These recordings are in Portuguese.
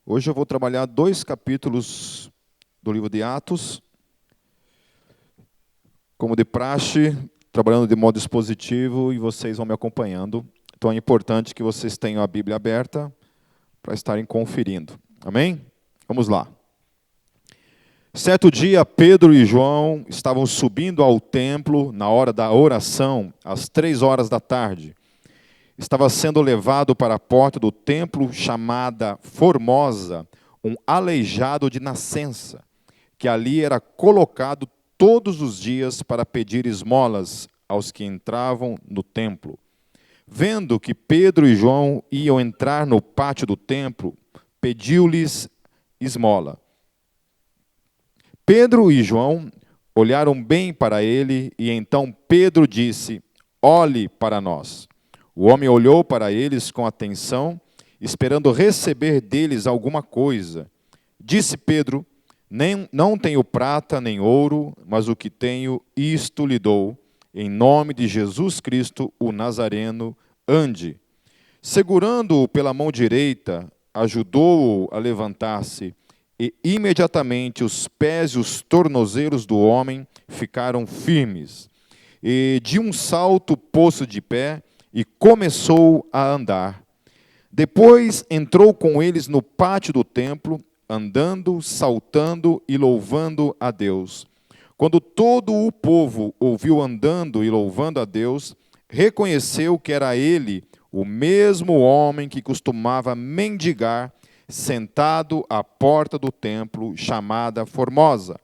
Hoje eu vou trabalhar 2 capítulos do livro de Atos, como de praxe, trabalhando de modo expositivo e vocês vão me acompanhando. Então é importante que vocês tenham a Bíblia aberta para estarem conferindo. Amém? Vamos lá. Certo dia, Pedro e João estavam subindo ao templo na hora da oração, às 3 horas da tarde. Estava sendo levado para a porta do templo chamada Formosa, um aleijado de nascença, que ali era colocado todos os dias para pedir esmolas aos que entravam no templo. Vendo que Pedro e João iam entrar no pátio do templo, pediu-lhes esmola. Pedro e João olharam bem para ele, e então Pedro disse: "Olhe para nós." O homem olhou para eles com atenção, esperando receber deles alguma coisa. Disse Pedro: "Não tenho prata nem ouro, mas o que tenho, isto lhe dou. Em nome de Jesus Cristo, o Nazareno, ande." Segurando-o pela mão direita, ajudou-o a levantar-se, e imediatamente os pés e os tornozelos do homem ficaram firmes. E de um salto pôs-se de pé e começou a andar. Depois entrou com eles no pátio do templo, andando, saltando e louvando a Deus. Quando todo o povo ouviu andando e louvando a Deus, reconheceu que era ele o mesmo homem que costumava mendigar, sentado à porta do templo, chamada Formosa.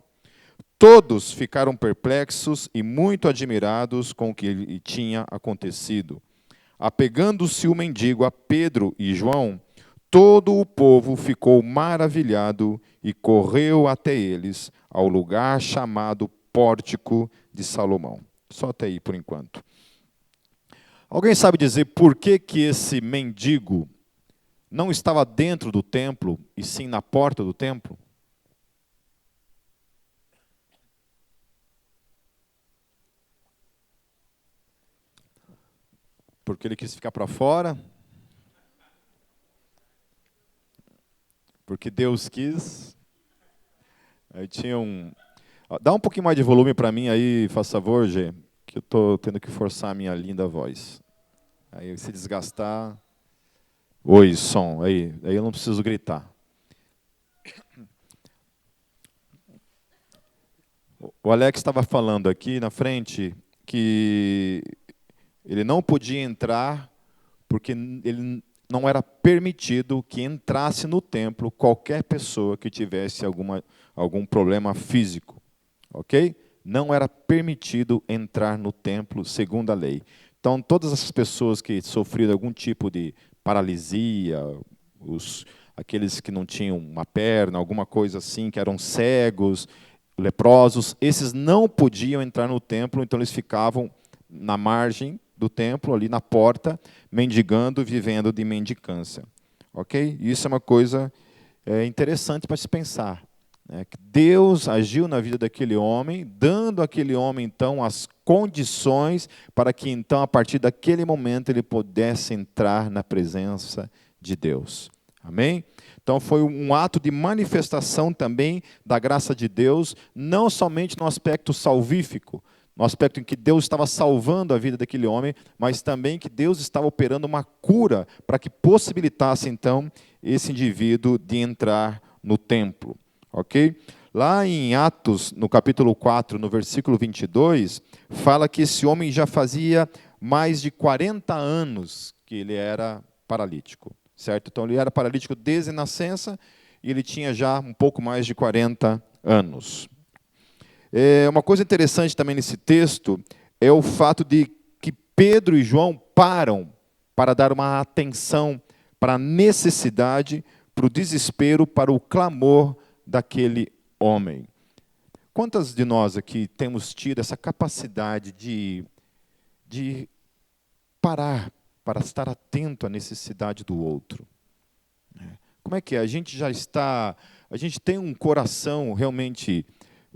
Todos ficaram perplexos e muito admirados com o que lhe tinha acontecido. Apegando-se o mendigo a Pedro e João, todo o povo ficou maravilhado e correu até eles, ao lugar chamado Pórtico de Salomão. Só até aí por enquanto. Alguém sabe dizer por que esse mendigo não estava dentro do templo, e sim na porta do templo? Porque ele quis ficar para fora? Porque Deus quis? Aí tinha um... Dá um pouquinho mais de volume para mim aí, faz favor, Gê, que eu estou tendo que forçar a minha linda voz. Aí se desgastar... Oi, som, aí eu não preciso gritar. O Alex estava falando aqui na frente que ele não podia entrar porque ele não era permitido que entrasse no templo qualquer pessoa que tivesse algum problema físico, ok? Não era permitido entrar no templo segundo a lei. Então, todas essas pessoas que sofriam algum tipo de paralisia, aqueles que não tinham uma perna, alguma coisa assim, que eram cegos, leprosos, esses não podiam entrar no templo, então eles ficavam na margem do templo, ali na porta, mendigando, vivendo de mendicância. Ok? Isso é uma coisa interessante para se pensar. Né? Que Deus agiu na vida daquele homem, dando àquele homem, então, as condições para que, então, a partir daquele momento, ele pudesse entrar na presença de Deus. Amém? Então, foi um ato de manifestação também da graça de Deus, não somente no aspecto salvífico, no aspecto em que Deus estava salvando a vida daquele homem, mas também que Deus estava operando uma cura para que possibilitasse, então, esse indivíduo de entrar no templo. Ok? Lá em Atos, no capítulo 4, no versículo 22, fala que esse homem já fazia mais de 40 anos que ele era paralítico. Certo? Então, ele era paralítico desde a nascença e ele tinha já um pouco mais de 40 anos. Uma coisa interessante também nesse texto é o fato de que Pedro e João param para dar uma atenção para a necessidade, para o desespero, para o clamor daquele homem. Quantas de nós aqui temos tido essa capacidade de parar para estar atento à necessidade do outro? Como é que é? A gente tem um coração realmente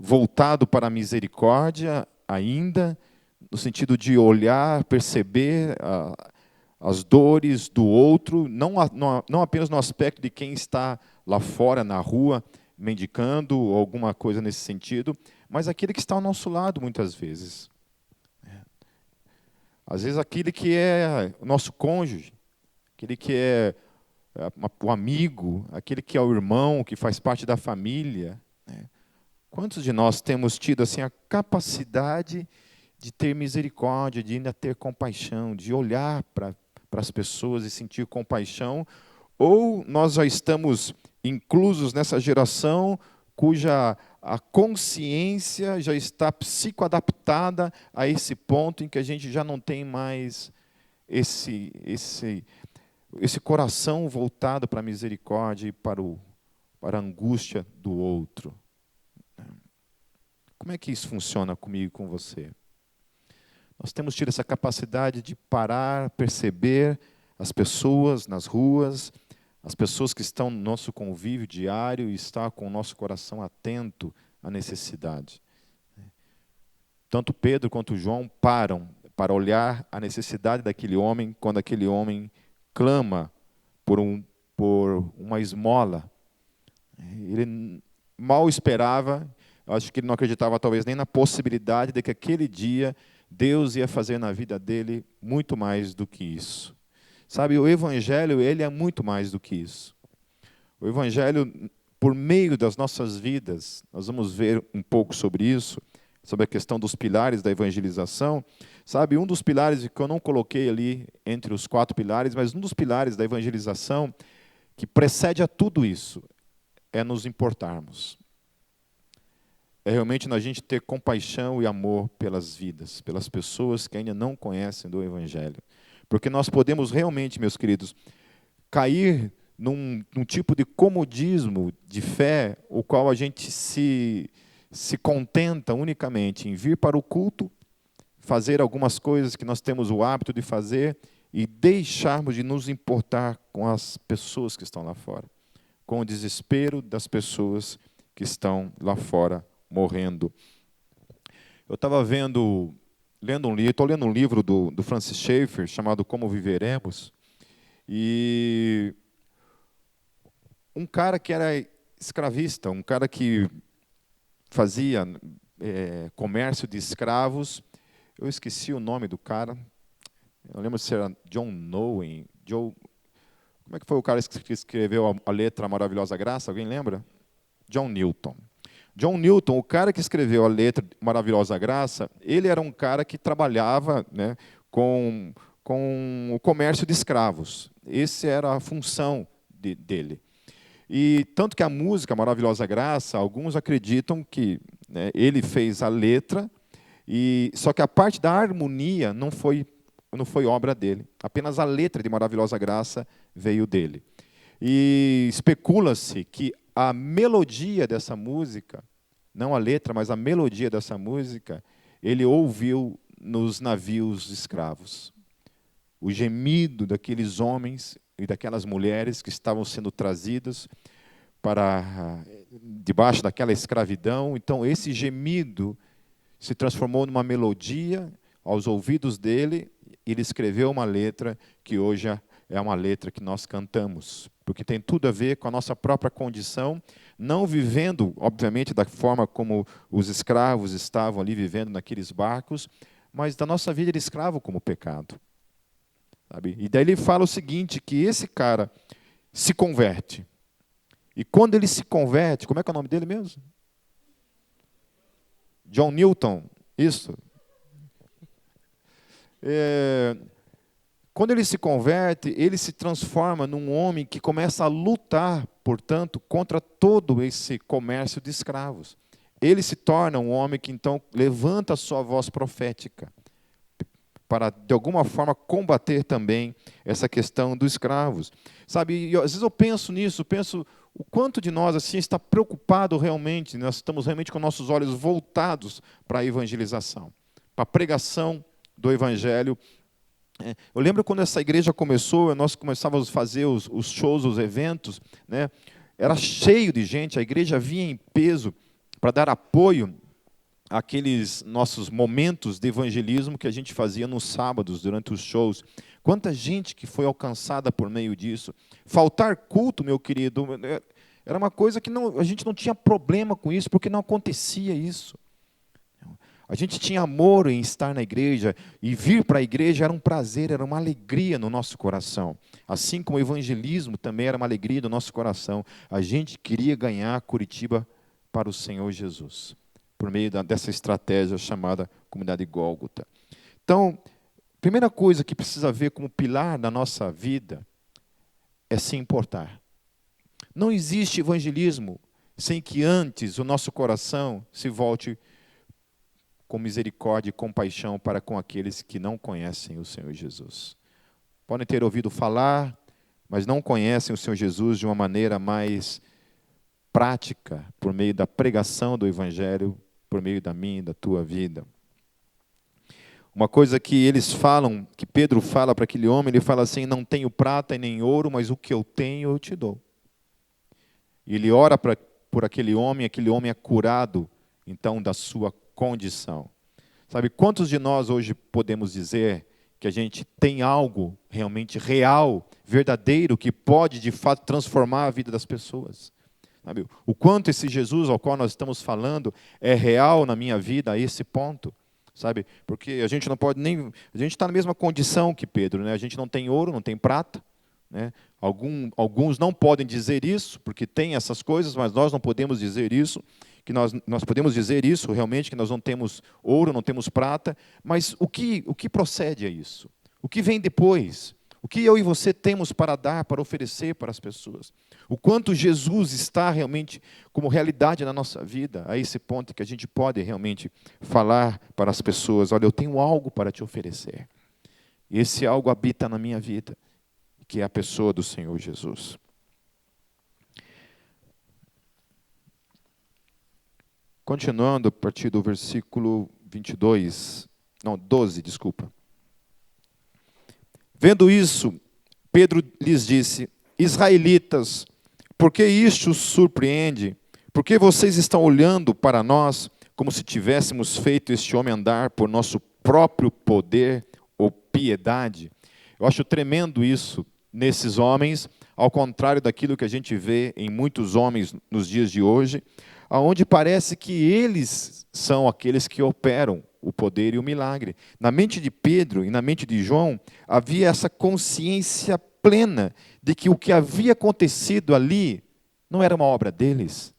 voltado para a misericórdia ainda, no sentido de olhar, perceber as dores do outro, não apenas no aspecto de quem está lá fora, na rua, mendicando, ou alguma coisa nesse sentido, mas aquele que está ao nosso lado, muitas vezes. Às vezes, aquele que é o nosso cônjuge, aquele que é o amigo, aquele que é o irmão, que faz parte da família. Quantos de nós temos tido assim a capacidade de ter misericórdia, de ainda ter compaixão, de olhar para as pessoas e sentir compaixão, ou nós já estamos inclusos nessa geração cuja a consciência já está psicoadaptada a esse ponto em que a gente já não tem mais esse coração voltado para a misericórdia e para a angústia do outro. Como é que isso funciona comigo e com você? Nós temos tido essa capacidade de parar, perceber as pessoas nas ruas, as pessoas que estão no nosso convívio diário e estar com o nosso coração atento à necessidade. Tanto Pedro quanto João param para olhar a necessidade daquele homem quando aquele homem clama por uma esmola. Ele mal esperava, acho que ele não acreditava talvez nem na possibilidade de que aquele dia Deus ia fazer na vida dele muito mais do que isso. Sabe, o Evangelho, ele é muito mais do que isso. O Evangelho, por meio das nossas vidas, nós vamos ver um pouco sobre isso, sobre a questão dos pilares da evangelização. Sabe, um dos pilares que eu não coloquei ali entre os 4 pilares, mas um dos pilares da evangelização que precede a tudo isso é nos importarmos. É realmente a gente ter compaixão e amor pelas vidas, pelas pessoas que ainda não conhecem do Evangelho. Porque nós podemos realmente, meus queridos, cair num tipo de comodismo de fé, o qual a gente se contenta unicamente em vir para o culto, fazer algumas coisas que nós temos o hábito de fazer e deixarmos de nos importar com as pessoas que estão lá fora, com o desespero das pessoas que estão lá fora morrendo. Eu estava lendo um livro, estou lendo um livro do Francis Schaeffer, chamado Como Viveremos, e um cara que era escravista, um cara que fazia comércio de escravos, eu esqueci o nome do cara, eu lembro se era John Nowen, como é que foi o cara que escreveu a letra Maravilhosa Graça, alguém lembra? John Newton. John Newton, o cara que escreveu a letra Maravilhosa Graça, ele era um cara que trabalhava, né, com o comércio de escravos. Essa era a função dele. E tanto que a música Maravilhosa Graça, alguns acreditam que, né, ele fez a letra, só que a parte da harmonia não foi obra dele. Apenas a letra de Maravilhosa Graça veio dele. E especula-se que a melodia dessa música, não a letra, mas a melodia dessa música, ele ouviu nos navios escravos. O gemido daqueles homens e daquelas mulheres que estavam sendo trazidas para debaixo daquela escravidão. Então, esse gemido se transformou numa melodia aos ouvidos dele, e ele escreveu uma letra que hoje é uma letra que nós cantamos, porque tem tudo a ver com a nossa própria condição, não vivendo, obviamente, da forma como os escravos estavam ali vivendo naqueles barcos, mas da nossa vida de escravo como pecado. Sabe? E daí ele fala o seguinte, que esse cara se converte. E quando ele se converte, como é que é o nome dele mesmo? John Newton, isso. Quando ele se converte, ele se transforma num homem que começa a lutar, portanto, contra todo esse comércio de escravos. Ele se torna um homem que, então, levanta a sua voz profética para, de alguma forma, combater também essa questão dos escravos. Sabe, às vezes eu penso nisso, penso o quanto de nós assim está preocupado realmente, nós estamos realmente com nossos olhos voltados para a evangelização, para a pregação do Evangelho. Eu lembro quando essa igreja começou, nós começávamos a fazer os shows, os eventos, né? Era cheio de gente, a igreja vinha em peso para dar apoio aqueles nossos momentos de evangelismo que a gente fazia nos sábados, durante os shows. Quanta gente que foi alcançada por meio disso. Faltar culto, meu querido, era uma coisa que a gente não tinha problema com isso, porque não acontecia isso. A gente tinha amor em estar na igreja, e vir para a igreja era um prazer, era uma alegria no nosso coração. Assim como o evangelismo também era uma alegria do nosso coração. A gente queria ganhar Curitiba para o Senhor Jesus, por meio dessa estratégia chamada Comunidade Gólgota. Então, a primeira coisa que precisa ver como pilar da nossa vida é se importar. Não existe evangelismo sem que antes o nosso coração se volte com misericórdia e compaixão para com aqueles que não conhecem o Senhor Jesus. Podem ter ouvido falar, mas não conhecem o Senhor Jesus de uma maneira mais prática, por meio da pregação do Evangelho, por meio da minha e da tua vida. Uma coisa que eles falam, que Pedro fala para aquele homem, ele fala assim: não tenho prata e nem ouro, mas o que eu tenho eu te dou. E ele ora por aquele homem é curado, então, da sua condição. Sabe, quantos de nós hoje podemos dizer que a gente tem algo realmente real, verdadeiro, que pode, de fato, transformar a vida das pessoas? Sabe, o quanto esse Jesus ao qual nós estamos falando é real na minha vida a esse ponto? Sabe, porque a gente não pode nem... A gente está na mesma condição que Pedro, né? A gente não tem ouro, não tem prata, né? Alguns não podem dizer isso, porque tem essas coisas, mas nós não podemos dizer isso, que nós podemos dizer isso realmente, que nós não temos ouro, não temos prata, mas o que procede a isso? O que vem depois? O que eu e você temos para dar, para oferecer para as pessoas? O quanto Jesus está realmente como realidade na nossa vida, a esse ponto que a gente pode realmente falar para as pessoas: olha, eu tenho algo para te oferecer. E esse algo habita na minha vida, que é a pessoa do Senhor Jesus. Continuando a partir do versículo 12, desculpa. Vendo isso, Pedro lhes disse: israelitas, por que isto os surpreende? Por que vocês estão olhando para nós como se tivéssemos feito este homem andar por nosso próprio poder ou piedade? Eu acho tremendo isso nesses homens, ao contrário daquilo que a gente vê em muitos homens nos dias de hoje, onde parece que eles são aqueles que operam o poder e o milagre. Na mente de Pedro e na mente de João, havia essa consciência plena de que o que havia acontecido ali não era uma obra deles,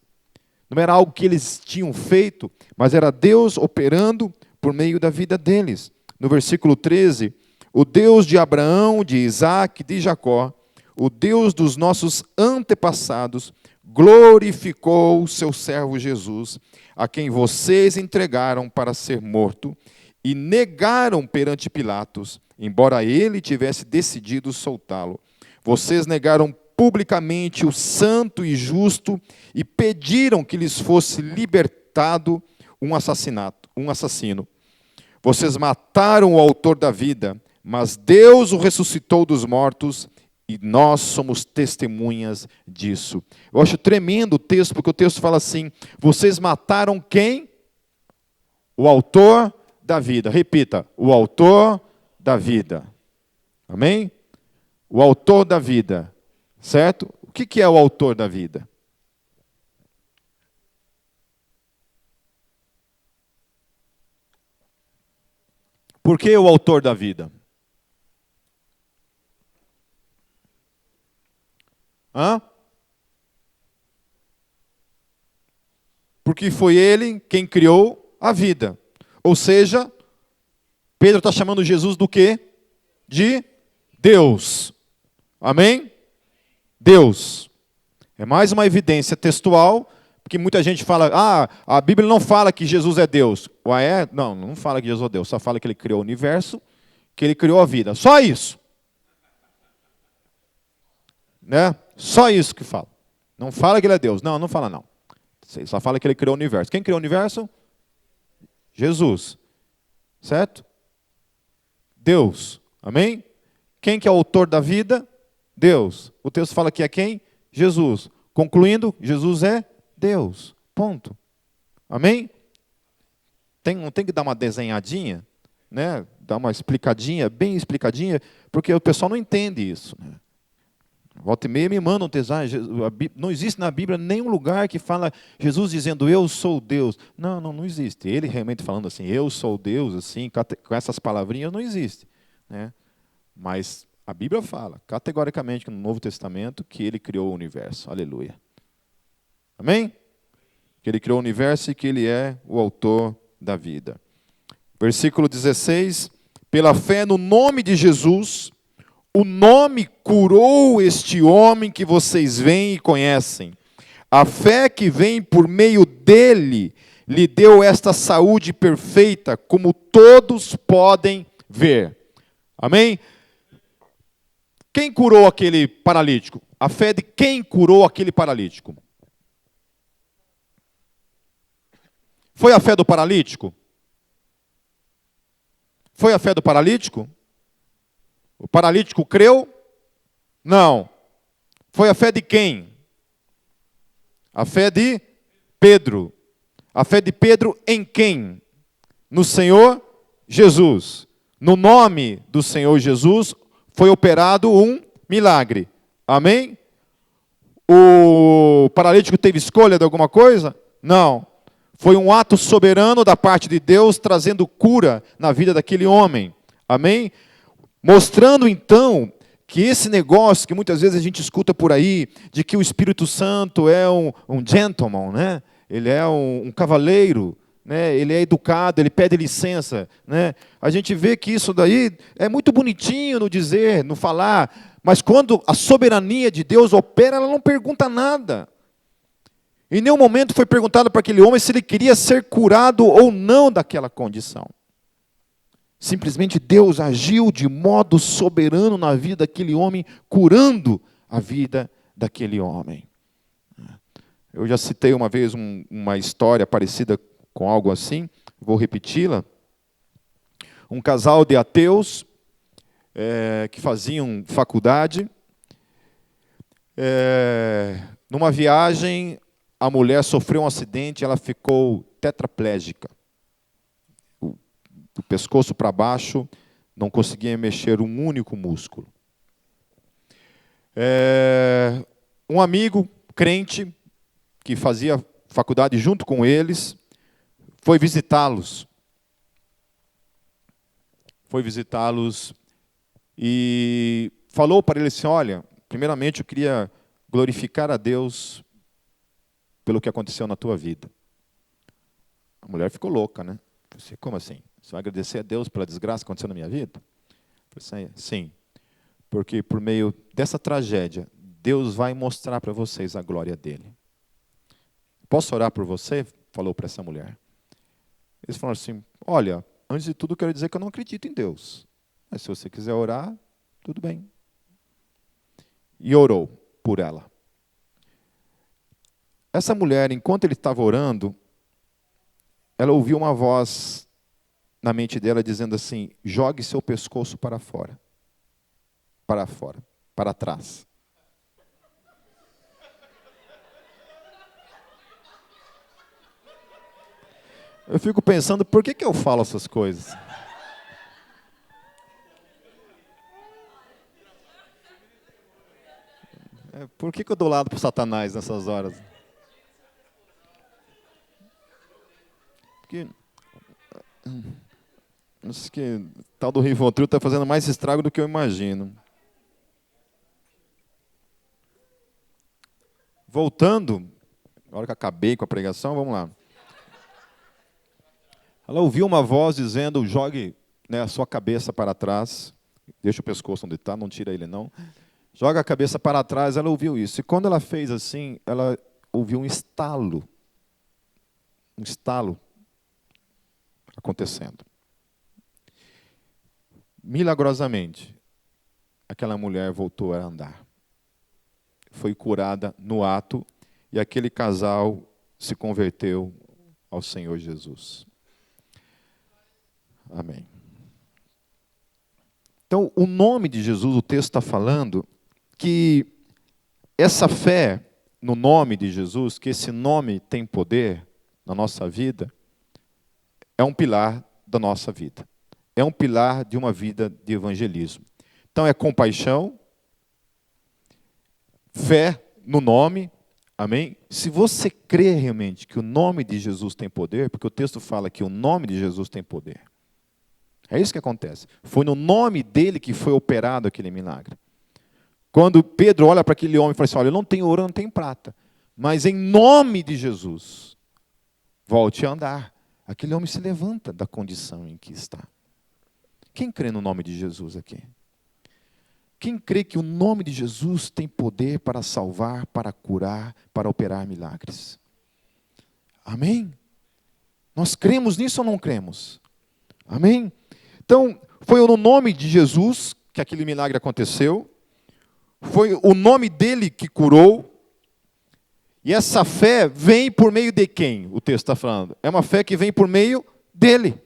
não era algo que eles tinham feito, mas era Deus operando por meio da vida deles. No versículo 13, o Deus de Abraão, de Isaac, de Jacó, o Deus dos nossos antepassados, glorificou o seu servo Jesus, a quem vocês entregaram para ser morto e negaram perante Pilatos, embora ele tivesse decidido soltá-lo. Vocês negaram publicamente o santo e justo e pediram que lhes fosse libertado um assassino. Vocês mataram o autor da vida, mas Deus o ressuscitou dos mortos, e nós somos testemunhas disso. Eu acho tremendo o texto, porque o texto fala assim: vocês mataram quem? O autor da vida. Repita: o autor da vida. Amém? O autor da vida. Certo? O que é o autor da vida? Por que o autor da vida? Porque foi ele quem criou a vida. Ou seja, Pedro está chamando Jesus do quê? De Deus. Amém? Deus. É mais uma evidência textual, porque muita gente fala: a Bíblia não fala que Jesus é Deus. Não, não fala que Jesus é Deus, só fala que ele criou o universo, que ele criou a vida. Só isso. Né? Só isso que fala. Não fala que ele é Deus. Não, não fala não. Só fala que ele criou o universo. Quem criou o universo? Jesus. Certo? Deus. Amém? Quem que é o autor da vida? Deus. O texto fala que é quem? Jesus. Concluindo, Jesus é Deus. Ponto. Amém? não tem que dar uma desenhadinha, né? Dar uma explicadinha, bem explicadinha, porque o pessoal não entende isso, né? Volta e meia me mandam tesar. Não existe na Bíblia nenhum lugar que fala Jesus dizendo eu sou Deus. Não existe. Ele realmente falando assim, eu sou Deus, assim, com essas palavrinhas, não existe, né? Mas a Bíblia fala, categoricamente, no Novo Testamento, que ele criou o universo. Aleluia. Amém? Que ele criou o universo e que ele é o autor da vida. Versículo 16. Pela fé no nome de Jesus, o nome curou este homem que vocês veem e conhecem. A fé que vem por meio dele lhe deu esta saúde perfeita, como todos podem ver. Amém? Quem curou aquele paralítico? A fé de quem curou aquele paralítico? Foi a fé do paralítico? Foi a fé do paralítico? O paralítico creu? Não. Foi a fé de quem? A fé de Pedro. A fé de Pedro em quem? No Senhor Jesus. No nome do Senhor Jesus foi operado um milagre. Amém? O paralítico teve escolha de alguma coisa? Não. Foi um ato soberano da parte de Deus, trazendo cura na vida daquele homem. Amém? Mostrando então que esse negócio que muitas vezes a gente escuta por aí, de que o Espírito Santo é um gentleman, né? Ele é um cavaleiro, né? Ele é educado, ele pede licença, né? A gente vê que isso daí é muito bonitinho no dizer, no falar, mas quando a soberania de Deus opera, ela não pergunta nada. Em nenhum momento foi perguntado para aquele homem se ele queria ser curado ou não daquela condição. Simplesmente Deus agiu de modo soberano na vida daquele homem, curando a vida daquele homem. Eu já citei uma vez uma história parecida com algo assim, vou repeti-la. Um casal de ateus que faziam faculdade. Numa viagem, a mulher sofreu um acidente, ela ficou tetraplégica. Do pescoço para baixo, não conseguia mexer um único músculo. Um amigo crente, que fazia faculdade junto com eles, foi visitá-los. E falou para eles assim, olha, primeiramente eu queria glorificar a Deus pelo que aconteceu na tua vida. A mulher ficou louca, né? Você, como assim? Você vai agradecer a Deus pela desgraça que aconteceu na minha vida? Eu falei, sim, porque por meio dessa tragédia, Deus vai mostrar para vocês a glória dele. Posso orar por você? Falou para essa mulher. Eles falaram assim, olha, antes de tudo eu quero dizer que eu não acredito em Deus. Mas se você quiser orar, tudo bem. E orou por ela. Essa mulher, enquanto ele estava orando, ela ouviu uma voz na mente dela dizendo assim, jogue seu pescoço para fora. Para fora, para trás. Eu fico pensando, por que eu falo essas coisas? Por que eu dou lado para o Satanás nessas horas? Porque acho que o tal do Rivotril está fazendo mais estrago do que eu imagino. Voltando, na hora que acabei com a pregação, vamos lá. Ela ouviu uma voz dizendo, jogue, né, a sua cabeça para trás. Deixa o pescoço onde está, não tira ele não. Joga a cabeça para trás, ela ouviu isso. E quando ela fez assim, ela ouviu um estalo. Um estalo acontecendo. Milagrosamente, aquela mulher voltou a andar. Foi curada no ato e aquele casal se converteu ao Senhor Jesus. Amém. Então, o nome de Jesus, o texto está falando que essa fé no nome de Jesus, que esse nome tem poder na nossa vida, é um pilar da nossa vida. É um pilar de uma vida de evangelismo. Então, é compaixão, fé no nome, amém? Se você crê realmente que o nome de Jesus tem poder, porque o texto fala que o nome de Jesus tem poder. É isso que acontece. Foi no nome dele que foi operado aquele milagre. Quando Pedro olha para aquele homem e fala assim, olha, eu não tenho ouro, eu não tenho prata, mas em nome de Jesus, volte a andar. Aquele homem se levanta da condição em que está. Quem crê no nome de Jesus aqui? Quem crê que o nome de Jesus tem poder para salvar, para curar, para operar milagres? Amém? Nós cremos nisso ou não cremos? Amém? Então, foi no nome de Jesus que aquele milagre aconteceu. Foi o nome dele que curou. E essa fé vem por meio de quem? O texto está falando. É uma fé que vem por meio dele.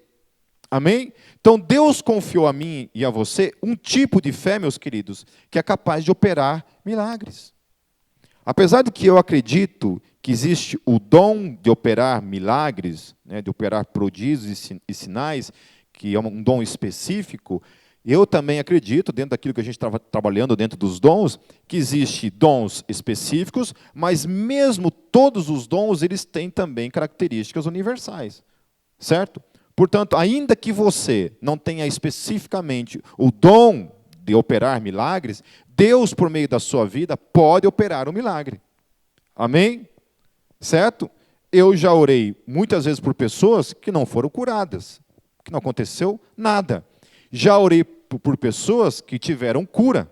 Amém? Então, Deus confiou a mim e a você um tipo de fé, meus queridos, que é capaz de operar milagres. Apesar de que eu acredito que existe o dom de operar milagres, né, de operar prodígios e sinais, que é um dom específico, eu também acredito, dentro daquilo que a gente estava trabalhando dentro dos dons, que existem dons específicos, mas mesmo todos os dons, eles têm também características universais. Certo? Portanto, ainda que você não tenha especificamente o dom de operar milagres, Deus, por meio da sua vida, pode operar um milagre. Amém? Certo? Eu já orei muitas vezes por pessoas que não foram curadas, que não aconteceu nada. Já orei por pessoas que tiveram cura.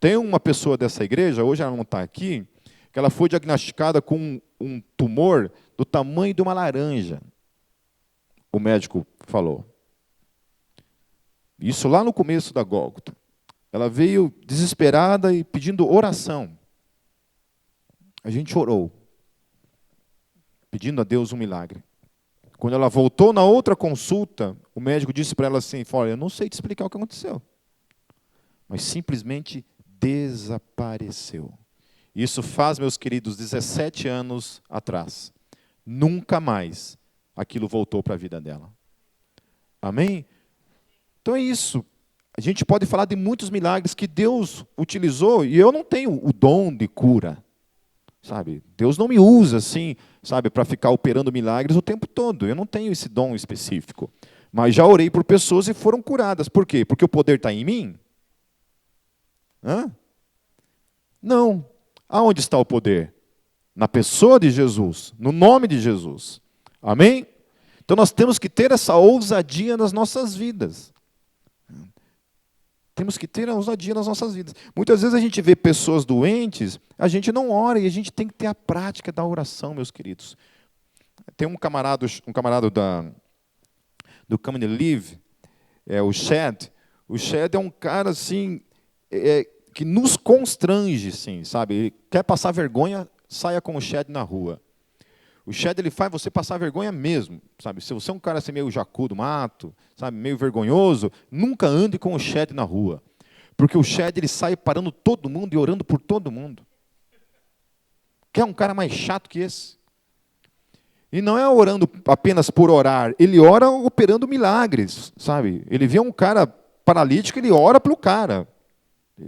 Tem uma pessoa dessa igreja, hoje ela não está aqui, que ela foi diagnosticada com um tumor do tamanho de uma laranja. O médico falou. Isso lá no começo da Gólgota. Ela veio desesperada e pedindo oração. A gente orou, pedindo a Deus um milagre. Quando ela voltou na outra consulta, o médico disse para ela assim, olha, eu não sei te explicar o que aconteceu, mas simplesmente desapareceu. Isso faz, meus queridos, 17 anos atrás. Nunca mais aquilo voltou para a vida dela. Amém? Então é isso. A gente pode falar de muitos milagres que Deus utilizou, e eu não tenho o dom de cura. Sabe? Deus não me usa assim, sabe, para ficar operando milagres o tempo todo. Eu não tenho esse dom específico. Mas já orei por pessoas e foram curadas. Por quê? Porque o poder está em mim? Hã? Não. Aonde está o poder? Na pessoa de Jesus, no nome de Jesus. Amém? Então nós temos que ter essa ousadia nas nossas vidas. Temos que ter a ousadia nas nossas vidas. Muitas vezes a gente vê pessoas doentes, a gente não ora e a gente tem que ter a prática da oração, meus queridos. Tem um camarada do Come and Live, o Chad. O Chad é um cara assim, que nos constrange, assim, sabe? Ele quer passar vergonha, saia com o Chad na rua. O Chad, ele faz você passar vergonha mesmo, sabe? Se você é um cara assim, meio jacu do mato, sabe, meio vergonhoso, nunca ande com o Chad na rua. Porque o Chad, ele sai parando todo mundo e orando por todo mundo. Quer um cara mais chato que esse? E não é orando apenas por orar, ele ora operando milagres, sabe? Ele vê um cara paralítico, ele ora pelo cara.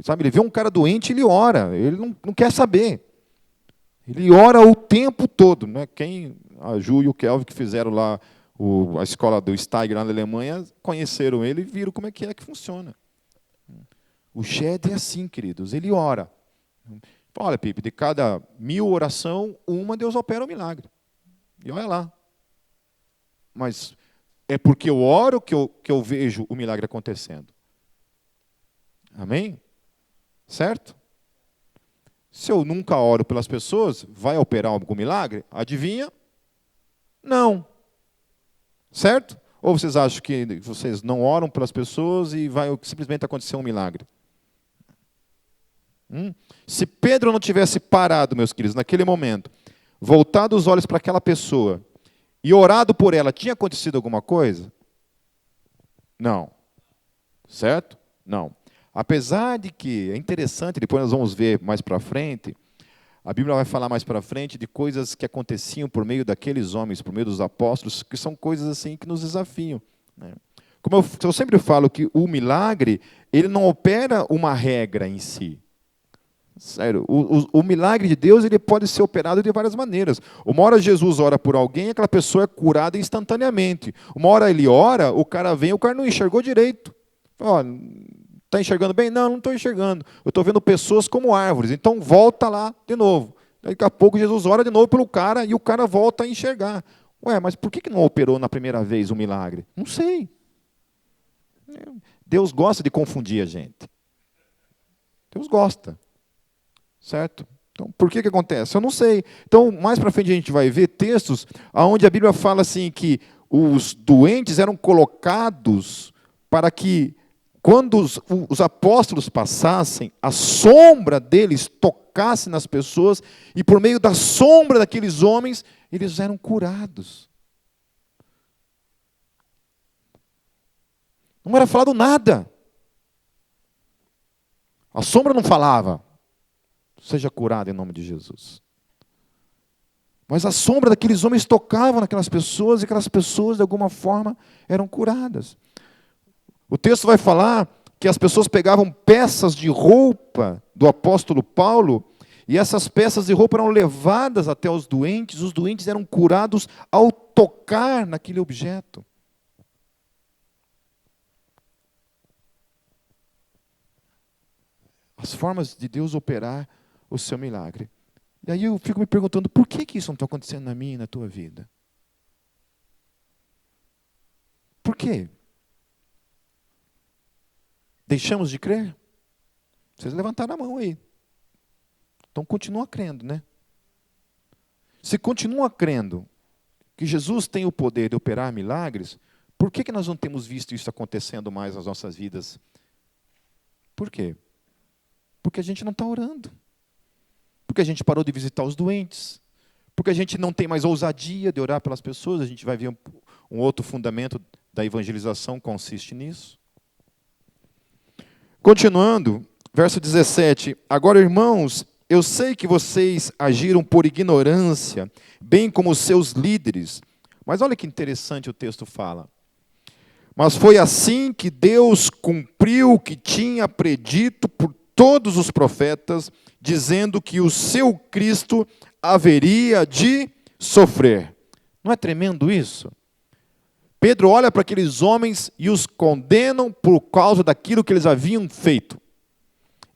Sabe? Ele vê um cara doente, ele ora, ele não quer saber. Ele ora o tempo todo. Né? A Ju e o Kelvin, que fizeram lá a escola do Steiger lá na Alemanha, conheceram ele e viram como é que funciona. O Shed é assim, queridos, ele ora. Olha, Pipe, de cada 1000 oração, uma Deus opera um milagre. E olha lá. Mas é porque eu oro que eu vejo o milagre acontecendo. Amém? Certo? Se eu nunca oro pelas pessoas, vai operar algum milagre? Adivinha? Não. Certo? Ou vocês acham que vocês não oram pelas pessoas e vai simplesmente acontecer um milagre? Se Pedro não tivesse parado, meus queridos, naquele momento, voltado os olhos para aquela pessoa e orado por ela, tinha acontecido alguma coisa? Não. Certo? Não. Apesar de que, é interessante, depois nós vamos ver mais para frente, A Bíblia vai falar mais para frente de coisas que aconteciam por meio daqueles homens, por meio dos apóstolos, que são coisas assim que nos desafiam, né? Como eu sempre falo que o milagre, ele não opera uma regra em si. Sério, o milagre de Deus, ele pode ser operado de várias maneiras. Uma hora Jesus ora por alguém, aquela pessoa é curada instantaneamente. Uma hora ele ora, o cara vem, o cara não enxergou direito. Está enxergando bem? Não, não estou enxergando. Eu estou vendo pessoas como árvores. Então volta lá de novo. Daqui a pouco Jesus ora de novo pelo cara e o cara volta a enxergar. Ué, mas por que não operou na primeira vez o milagre? Não sei. Deus gosta de confundir a gente. Deus gosta. Certo? Então, por que acontece? Eu não sei. Então, mais para frente a gente vai ver textos onde a Bíblia fala assim que os doentes eram colocados para que, quando os apóstolos passassem, a sombra deles tocasse nas pessoas e, por meio da sombra daqueles homens, eles eram curados. Não era falado nada. A sombra não falava. Seja curado em nome de Jesus. Mas a sombra daqueles homens tocava naquelas pessoas e aquelas pessoas, de alguma forma, eram curadas. O texto vai falar que as pessoas pegavam peças de roupa do apóstolo Paulo e essas peças de roupa eram levadas até os doentes eram curados ao tocar naquele objeto. As formas de Deus operar o seu milagre. E aí eu fico me perguntando, por que isso não está acontecendo na minha e na tua vida? Por quê? Deixamos de crer? Vocês levantaram a mão aí. Então continua crendo, né? Se continua crendo que Jesus tem o poder de operar milagres, por que nós não temos visto isso acontecendo mais nas nossas vidas? Por quê? Porque a gente não está orando. Porque a gente parou de visitar os doentes. Porque a gente não tem mais ousadia de orar pelas pessoas. A gente vai ver um outro fundamento da evangelização consiste nisso. Continuando, verso 17. Agora, irmãos, eu sei que vocês agiram por ignorância, bem como os seus líderes. Mas olha que interessante o texto fala. Mas foi assim que Deus cumpriu o que tinha predito por todos os profetas, dizendo que o seu Cristo haveria de sofrer. Não é tremendo isso? Pedro olha para aqueles homens e os condenam por causa daquilo que eles haviam feito.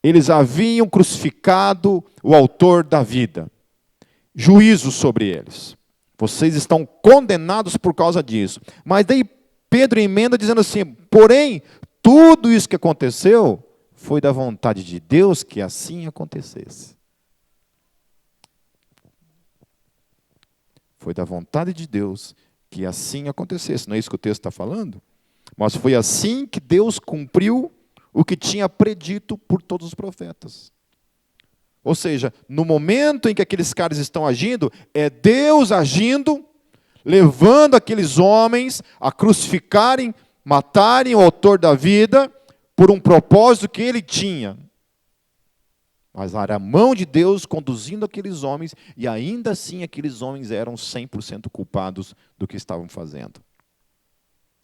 Eles haviam crucificado o autor da vida. Juízo sobre eles. Vocês estão condenados por causa disso. Mas daí Pedro emenda dizendo assim, porém, tudo isso que aconteceu foi da vontade de Deus que assim acontecesse. Foi da vontade de Deus que assim acontecesse. Não é isso que o texto está falando? Mas foi assim que Deus cumpriu o que tinha predito por todos os profetas. Ou seja, no momento em que aqueles caras estão agindo, é Deus agindo, levando aqueles homens a crucificarem, matarem o autor da vida, por um propósito que ele tinha. Mas era a mão de Deus conduzindo aqueles homens, e ainda assim aqueles homens eram 100% culpados do que estavam fazendo.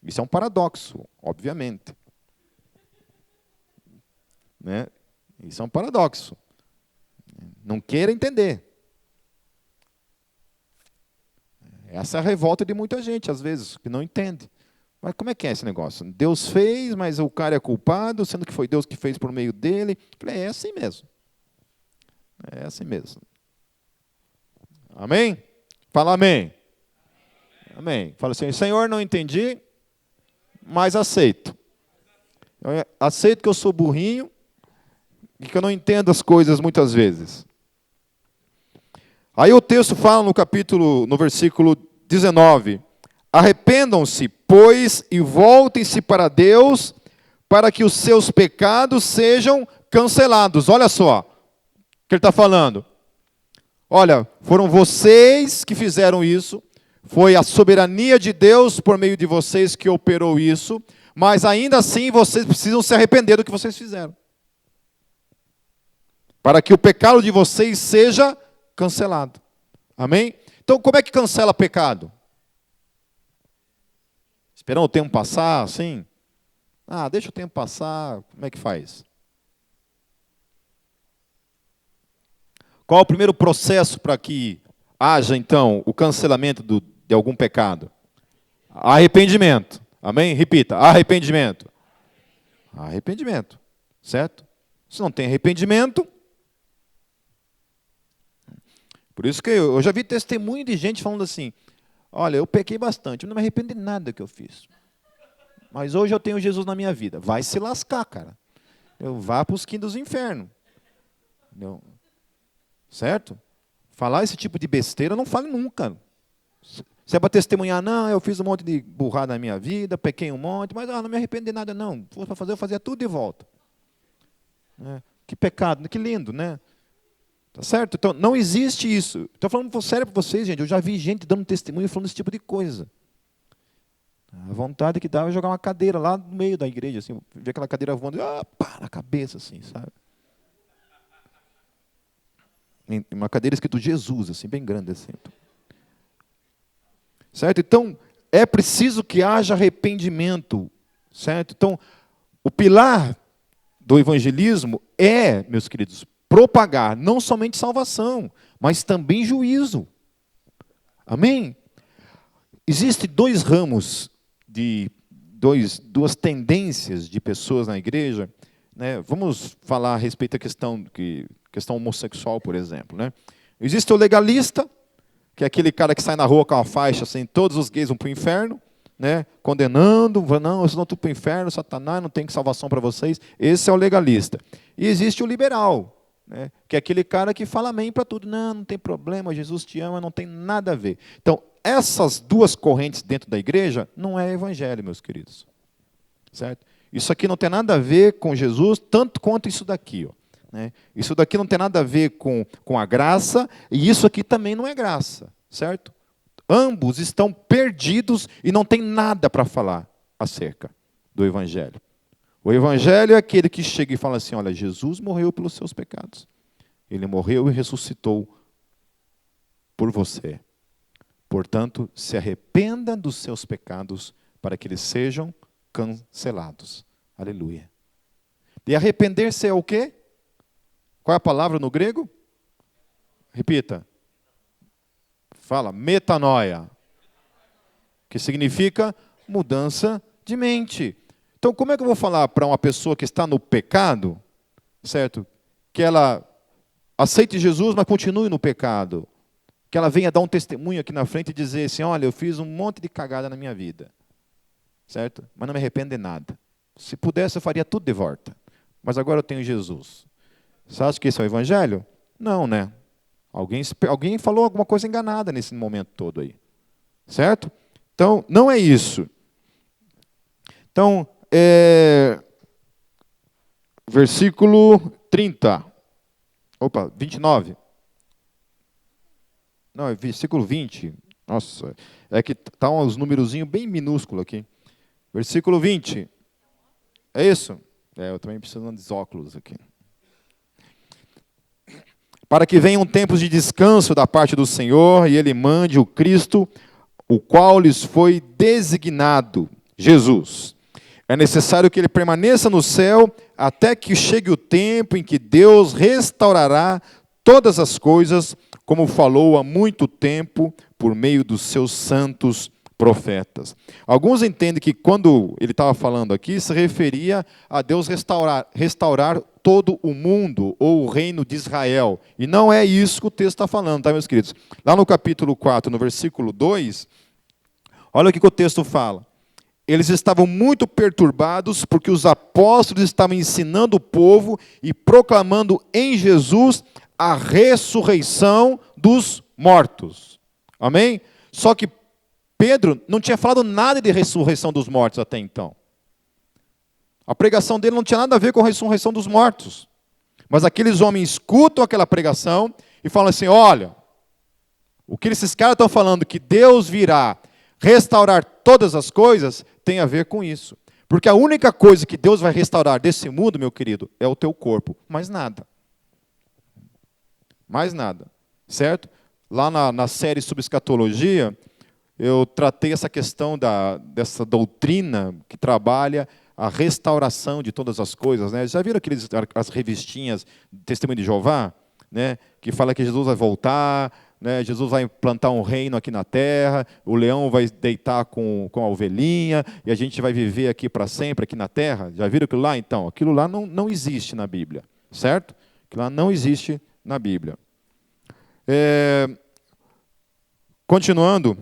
Isso é um paradoxo, obviamente. Né? Isso é um paradoxo. Não queira entender. Essa é a revolta de muita gente, às vezes, que não entende. Mas como é que é esse negócio? Deus fez, mas o cara é culpado, sendo que foi Deus que fez por meio dele. É assim mesmo. É assim mesmo. Amém? Fala amém. Amém. Fala assim, Senhor, não entendi, mas aceito. Eu aceito que eu sou burrinho e que eu não entendo as coisas muitas vezes. Aí o texto fala no versículo 19, arrependam-se, pois, e voltem-se para Deus, para que os seus pecados sejam cancelados. Olha só o que ele está falando. Olha, foram vocês que fizeram isso, foi a soberania de Deus por meio de vocês que operou isso, mas ainda assim vocês precisam se arrepender do que vocês fizeram. Para que o pecado de vocês seja cancelado. Amém? Então, como é que cancela pecado? Esperando o tempo passar, assim? Deixa o tempo passar, como é que faz? Qual é o primeiro processo para que haja, então, o cancelamento de algum pecado? Arrependimento. Amém? Repita, arrependimento. Arrependimento, certo? Se não tem arrependimento... Por isso que eu já vi testemunho de gente falando assim, olha, eu pequei bastante, eu não me arrependo de nada que eu fiz. Mas hoje eu tenho Jesus na minha vida. Vai se lascar, cara. Vá para os quintos do inferno. Entendeu? Certo? Falar esse tipo de besteira, não fale nunca. Se é para testemunhar, não, eu fiz um monte de burrada na minha vida, pequei um monte, mas não me arrependo de nada, não. Se fosse para fazer, eu fazia tudo de volta. Que pecado, que lindo, né? Tá certo? Então, não existe isso. Estou falando sério para vocês, gente. Eu já vi gente dando testemunho falando esse tipo de coisa. A vontade que dava é jogar uma cadeira lá no meio da igreja, assim, ver aquela cadeira voando, pá, na cabeça, assim, sabe? Uma cadeira escrito Jesus, assim, bem grande, assim. Certo? Então, é preciso que haja arrependimento, certo? Então, o pilar do evangelismo é, meus queridos, propagar não somente salvação, mas também juízo. Amém? Existem dois ramos, duas tendências de pessoas na igreja. Né? Vamos falar a respeito da questão homossexual, por exemplo. Né? Existe o legalista, que é aquele cara que sai na rua com a faixa assim, todos os gays vão para o inferno, né? Condenando, não, vocês não estão para o inferno, Satanás não tem salvação para vocês. Esse é o legalista. E existe o liberal, né? Que é aquele cara que fala amém para tudo. Não tem problema, Jesus te ama, não tem nada a ver. Então, essas duas correntes dentro da igreja não é evangelho, meus queridos. Certo? Isso aqui não tem nada a ver com Jesus, tanto quanto isso daqui. Ó, né? Isso daqui não tem nada a ver com a graça, e isso aqui também não é graça. Certo? Ambos estão perdidos e não tem nada para falar acerca do evangelho. O evangelho é aquele que chega e fala assim, olha, Jesus morreu pelos seus pecados. Ele morreu e ressuscitou por você. Portanto, se arrependa dos seus pecados para que eles sejam cancelados. Aleluia. E arrepender-se é o quê? Qual é a palavra no grego? Repita. Fala, metanoia. Que significa mudança de mente. Então, como é que eu vou falar para uma pessoa que está no pecado, certo? Que ela aceite Jesus, mas continue no pecado. Que ela venha dar um testemunho aqui na frente e dizer assim, olha, eu fiz um monte de cagada na minha vida. Certo? Mas não me arrependo de nada. Se pudesse, eu faria tudo de volta. Mas agora eu tenho Jesus. Você acha que esse é o evangelho? Não, né? Alguém falou alguma coisa enganada nesse momento todo aí. Certo? Então, não é isso. Então, versículo 30. Opa, 29. Não, é versículo 20. Nossa, é que está uns numerozinhos bem minúsculos aqui. Versículo 20. É isso? Eu também preciso de óculos aqui. Para que venham tempos de descanso da parte do Senhor, e Ele mande o Cristo, o qual lhes foi designado, Jesus. É necessário que Ele permaneça no céu, até que chegue o tempo em que Deus restaurará todas as coisas, como falou há muito tempo, por meio dos seus santos profetas. Alguns entendem que quando ele estava falando aqui, se referia a Deus restaurar todo o mundo, ou o reino de Israel. E não é isso que o texto está falando, tá, meus queridos? Lá no capítulo 4, no versículo 2, olha o que o texto fala. Eles estavam muito perturbados, porque os apóstolos estavam ensinando o povo e proclamando em Jesus a ressurreição dos mortos. Amém? Só que Pedro não tinha falado nada de ressurreição dos mortos até então. A pregação dele não tinha nada a ver com a ressurreição dos mortos. Mas aqueles homens escutam aquela pregação e falam assim, olha, o que esses caras estão falando, que Deus virá restaurar todas as coisas, tem a ver com isso. Porque a única coisa que Deus vai restaurar desse mundo, meu querido, é o teu corpo. Mais nada. Mais nada. certo? Lá na série sobre escatologia, eu tratei essa questão dessa doutrina que trabalha a restauração de todas as coisas, né? Já viram as revistinhas de Testemunho de Jeová, né? Que fala que Jesus vai voltar, né? Jesus vai plantar um reino aqui na terra, o leão vai deitar com a ovelhinha, e a gente vai viver aqui para sempre, aqui na terra. Já viram aquilo lá? Então, aquilo lá não existe na Bíblia, certo? Aquilo lá não existe na Bíblia. Continuando,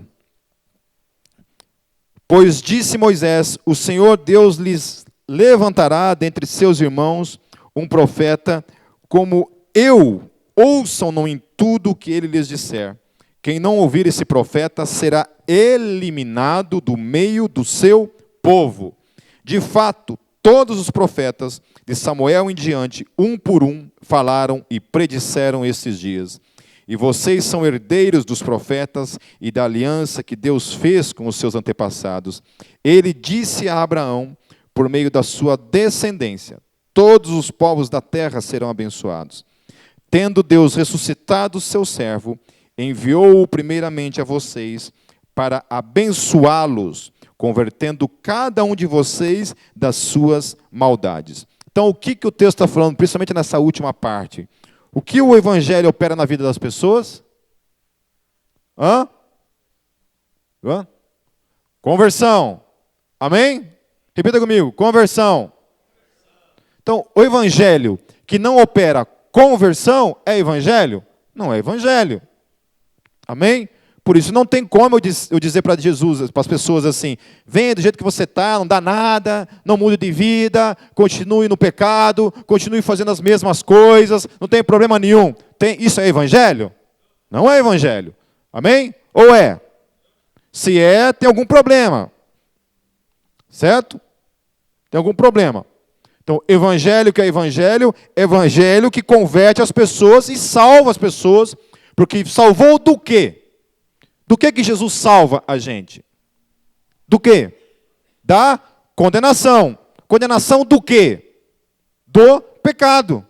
pois disse Moisés, o Senhor Deus lhes levantará dentre seus irmãos um profeta como eu, ouçam-no em tudo o que ele lhes disser. Quem não ouvir esse profeta será eliminado do meio do seu povo. De fato, todos os profetas, de Samuel em diante, um por um, falaram e predisseram esses dias. E vocês são herdeiros dos profetas e da aliança que Deus fez com os seus antepassados. Ele disse a Abraão, por meio da sua descendência, todos os povos da terra serão abençoados. Tendo Deus ressuscitado o seu servo, enviou-o primeiramente a vocês para abençoá-los, convertendo cada um de vocês das suas maldades. Então, o que o texto está falando, principalmente nessa última parte? O que o evangelho opera na vida das pessoas? Conversão. Amém? Repita comigo, conversão. Então, o evangelho que não opera conversão é evangelho? Não é evangelho. Amém? Por isso não tem como eu dizer para Jesus, para as pessoas assim, venha do jeito que você está, não dá nada, não mude de vida, continue no pecado, continue fazendo as mesmas coisas, não tem problema nenhum. Isso é evangelho? Não é evangelho. Amém? Ou é? Se é, tem algum problema. Certo? Tem algum problema. Então, evangelho que é evangelho que converte as pessoas e salva as pessoas, porque salvou do quê? Do que Jesus salva a gente? Do quê? Da condenação. Condenação do quê? Do pecado.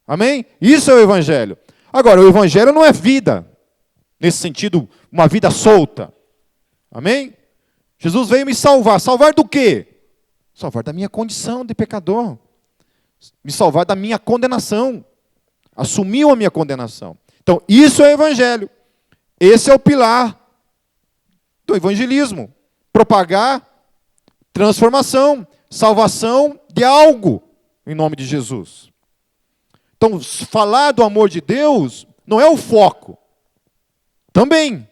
Amém? Isso é o evangelho. Agora, o evangelho não é vida. Nesse sentido, uma vida solta. Amém? Jesus veio me salvar. Salvar do quê? Salvar da minha condição de pecador. Me salvar da minha condenação. Assumiu a minha condenação. Então, isso é o evangelho. Esse é o pilar do evangelismo. Propagar transformação, salvação de algo em nome de Jesus. Então, falar do amor de Deus não é o foco. Também,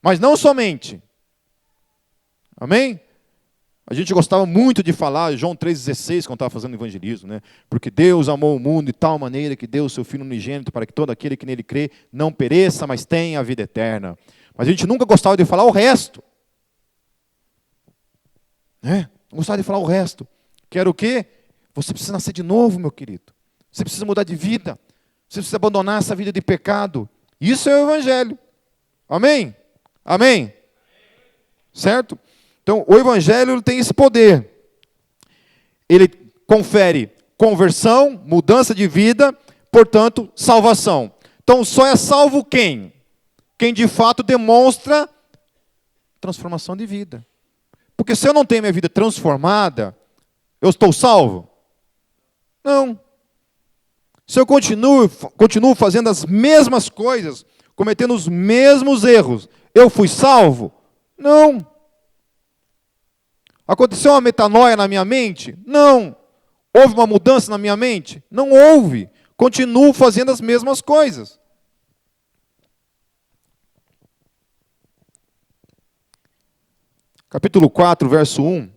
mas não somente. Amém? A gente gostava muito de falar, João 3,16, quando estava fazendo evangelismo, né? Porque Deus amou o mundo de tal maneira que deu o seu Filho unigênito para que todo aquele que nele crê não pereça, mas tenha a vida eterna. Mas a gente nunca gostava de falar o resto. Né? Não gostava de falar o resto. Que era o quê? Você precisa nascer de novo, meu querido. Você precisa mudar de vida. Você precisa abandonar essa vida de pecado. Isso é o evangelho. Amém? Amém? Certo? Então, o evangelho tem esse poder. Ele confere conversão, mudança de vida, portanto, salvação. Então, só é salvo quem? Quem de fato demonstra transformação de vida. Porque se eu não tenho minha vida transformada, eu estou salvo? Não. Se eu continuo fazendo as mesmas coisas, cometendo os mesmos erros, eu fui salvo? Não. Aconteceu uma metanoia na minha mente? Não. Houve uma mudança na minha mente? Não houve. Continuo fazendo as mesmas coisas. Capítulo 4, verso 1.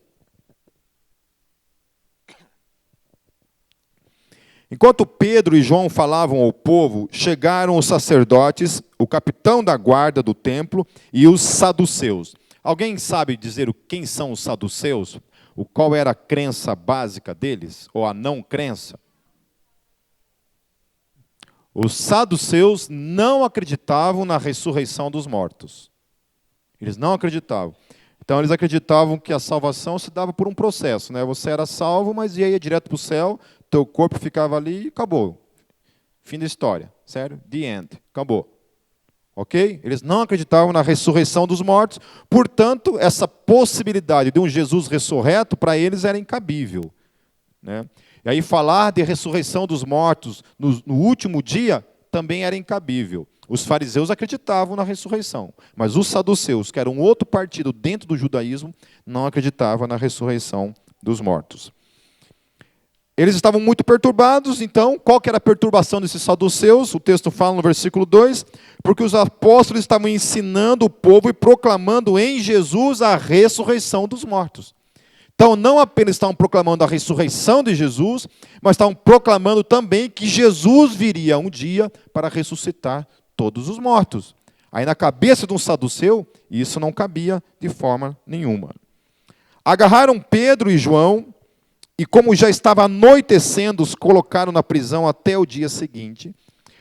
Enquanto Pedro e João falavam ao povo, chegaram os sacerdotes, o capitão da guarda do templo e os saduceus. Alguém sabe dizer quem são os saduceus? Qual era a crença básica deles? Ou a não crença? Os saduceus não acreditavam na ressurreição dos mortos. Eles não acreditavam. Então eles acreditavam que a salvação se dava por um processo, né? Você era salvo, mas ia direto para o céu, teu corpo ficava ali e acabou. Fim da história, sério? The end, acabou. Ok? Eles não acreditavam na ressurreição dos mortos, portanto, essa possibilidade de um Jesus ressurreto, para eles era incabível. Né? E aí falar de ressurreição dos mortos no último dia também era incabível. Os fariseus acreditavam na ressurreição, mas os saduceus, que eram outro partido dentro do judaísmo, não acreditavam na ressurreição dos mortos. Eles estavam muito perturbados, então, qual que era a perturbação desses saduceus? O texto fala no versículo 2, porque os apóstolos estavam ensinando o povo e proclamando em Jesus a ressurreição dos mortos. Então, não apenas estavam proclamando a ressurreição de Jesus, mas estavam proclamando também que Jesus viria um dia para ressuscitar todos os mortos. Aí, na cabeça de um saduceu, isso não cabia de forma nenhuma. Agarraram Pedro e João, e como já estava anoitecendo, os colocaram na prisão até o dia seguinte.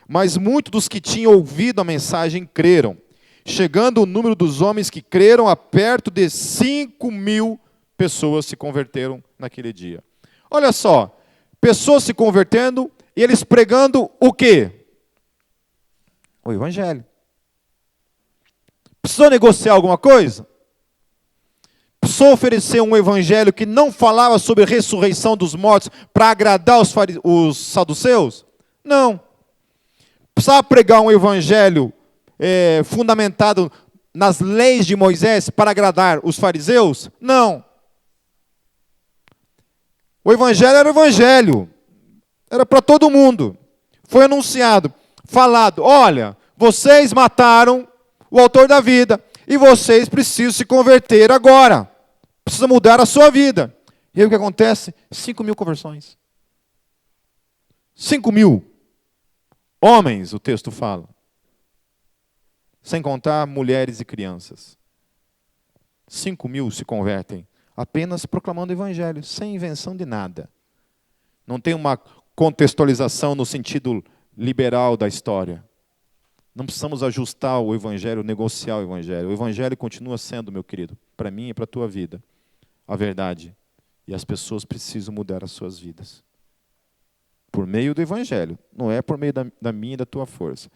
Mas muitos dos que tinham ouvido a mensagem creram, chegando o número dos homens que creram a perto de 5.000 pessoas se converteram naquele dia. Olha só, pessoas se convertendo e eles pregando o quê? O Evangelho. Precisou negociar alguma coisa? Precisou oferecer um evangelho que não falava sobre a ressurreição dos mortos para agradar os saduceus? Não. Precisava pregar um evangelho fundamentado nas leis de Moisés para agradar os fariseus? Não. O evangelho era o evangelho. Era para todo mundo. Foi anunciado, falado, olha, vocês mataram o autor da vida e vocês precisam se converter agora. Precisa mudar a sua vida. E aí o que acontece? 5.000 conversões. 5.000 homens, o texto fala. Sem contar mulheres e crianças. 5.000 se convertem apenas proclamando o evangelho, sem invenção de nada. Não tem uma contextualização no sentido liberal da história. Não precisamos ajustar o evangelho, negociar o evangelho. O evangelho continua sendo, meu querido, para mim e para a tua vida, a verdade. E as pessoas precisam mudar as suas vidas. Por meio do evangelho, não é por meio da minha e da tua força.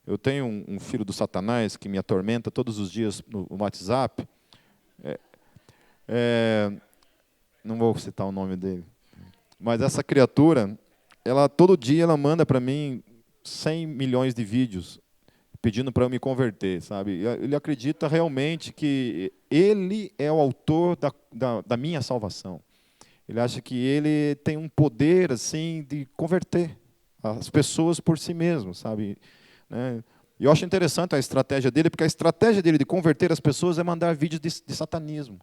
Eu tenho um filho do Satanás que me atormenta todos os dias no WhatsApp. Não vou citar o nome dele. Mas essa criatura, todo dia ela manda para mim 100 milhões de vídeos pedindo para eu me converter, sabe? Ele acredita realmente que ele é o autor da minha salvação. Ele acha que ele tem um poder assim de converter as pessoas por si mesmo, sabe? Né? E eu acho interessante a estratégia dele, porque a estratégia dele de converter as pessoas é mandar vídeos de satanismo.